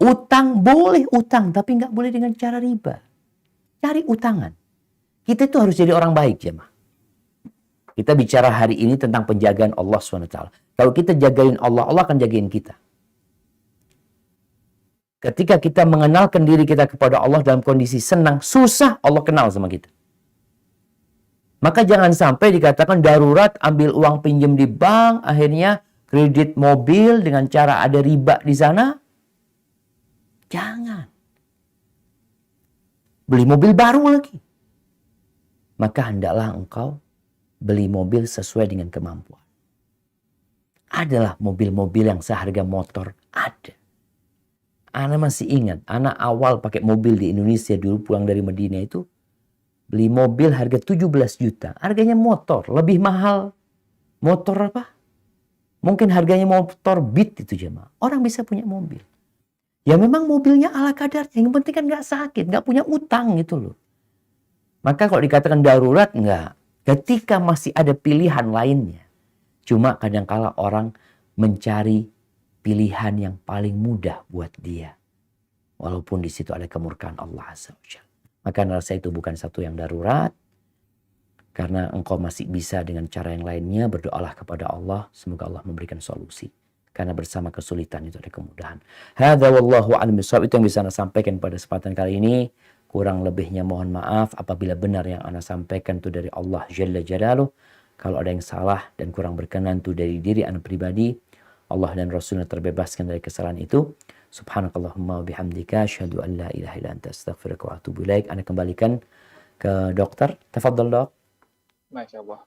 Utang boleh utang, tapi nggak boleh dengan cara riba. Cari utangan. Kita itu harus jadi orang baik, jemaah. Kita bicara hari ini tentang penjagaan Allah SWT. Kalau kita jagain Allah, Allah akan jagain kita. Ketika kita mengenalkan diri kita kepada Allah dalam kondisi senang, susah, Allah kenal sama kita. Maka jangan sampai dikatakan darurat, ambil uang pinjam di bank, akhirnya kredit mobil dengan cara ada riba di sana. Jangan. Beli mobil baru lagi. Maka hendaklah engkau beli mobil sesuai dengan kemampuan. Adalah mobil-mobil yang seharga motor, ada. Ana masih ingat, Ana awal pakai mobil di Indonesia dulu pulang dari Madinah itu, beli mobil harga 17 juta. Harganya motor, lebih mahal. Motor apa? Mungkin harganya motor Beat itu jemaah. Orang bisa punya mobil. Ya memang mobilnya ala kadarnya. Yang penting kan nggak sakit, nggak punya utang gitu loh. Maka kalau dikatakan darurat, enggak. Ketika masih ada pilihan lainnya. Cuma kadangkala orang mencari pilihan yang paling mudah buat dia. Walaupun di situ ada kemurkaan Allah Azza wa Jalla. Maka rasa itu bukan satu yang darurat. Karena engkau masih bisa dengan cara yang lainnya berdoalah kepada Allah. Semoga Allah memberikan solusi. Karena bersama kesulitan itu ada kemudahan. Hadza wallahu a'lam bishawab. Itu yang bisa Anda sampaikan pada kesempatan kali ini. Kurang lebihnya mohon maaf apabila benar yang Anda sampaikan itu dari Allah Jalla Jalaluh. Kalau ada yang salah dan kurang berkenan itu dari diri Anda pribadi. Allah dan Rasulnya terbebaskan dari kesalahan itu. Subhanakallahumma wa bihamdika asyhadu an la ilaha illa anta astaghfiruka wa atubu ilaik. Anda kembalikan ke dokter. Tafadhal dok. Masya Allah.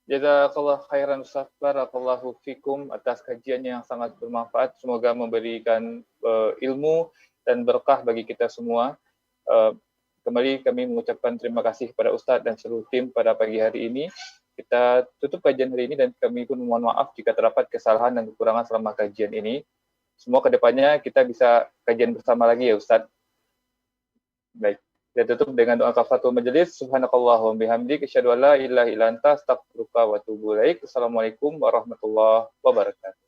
Jazakallah khairan Ustaz. Barakallahu fikum atas kajian yang sangat bermanfaat. Semoga memberikan ilmu dan berkah bagi kita semua. Kembali kami mengucapkan terima kasih kepada Ustaz dan seluruh tim pada pagi hari ini. Kita tutup kajian hari ini dan kami pun mohon maaf jika terdapat kesalahan dan kekurangan selama kajian ini. Semua kedepannya kita bisa kajian bersama lagi ya Ustaz. Baik, kita tutup dengan doa kafaratul majelis. Subhanakallahumma bihamdik asyhadu an la ilaha illa anta astaghfiruka wa atubu ilaik. Assalamualaikum warahmatullahi wabarakatuh.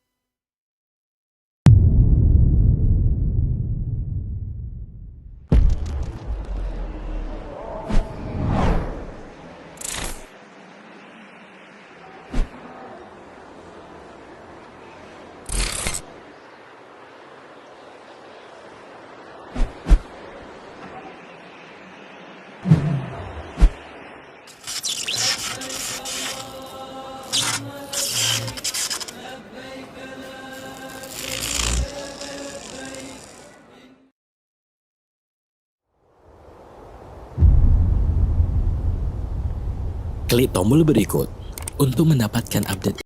Klik tombol berikut untuk mendapatkan update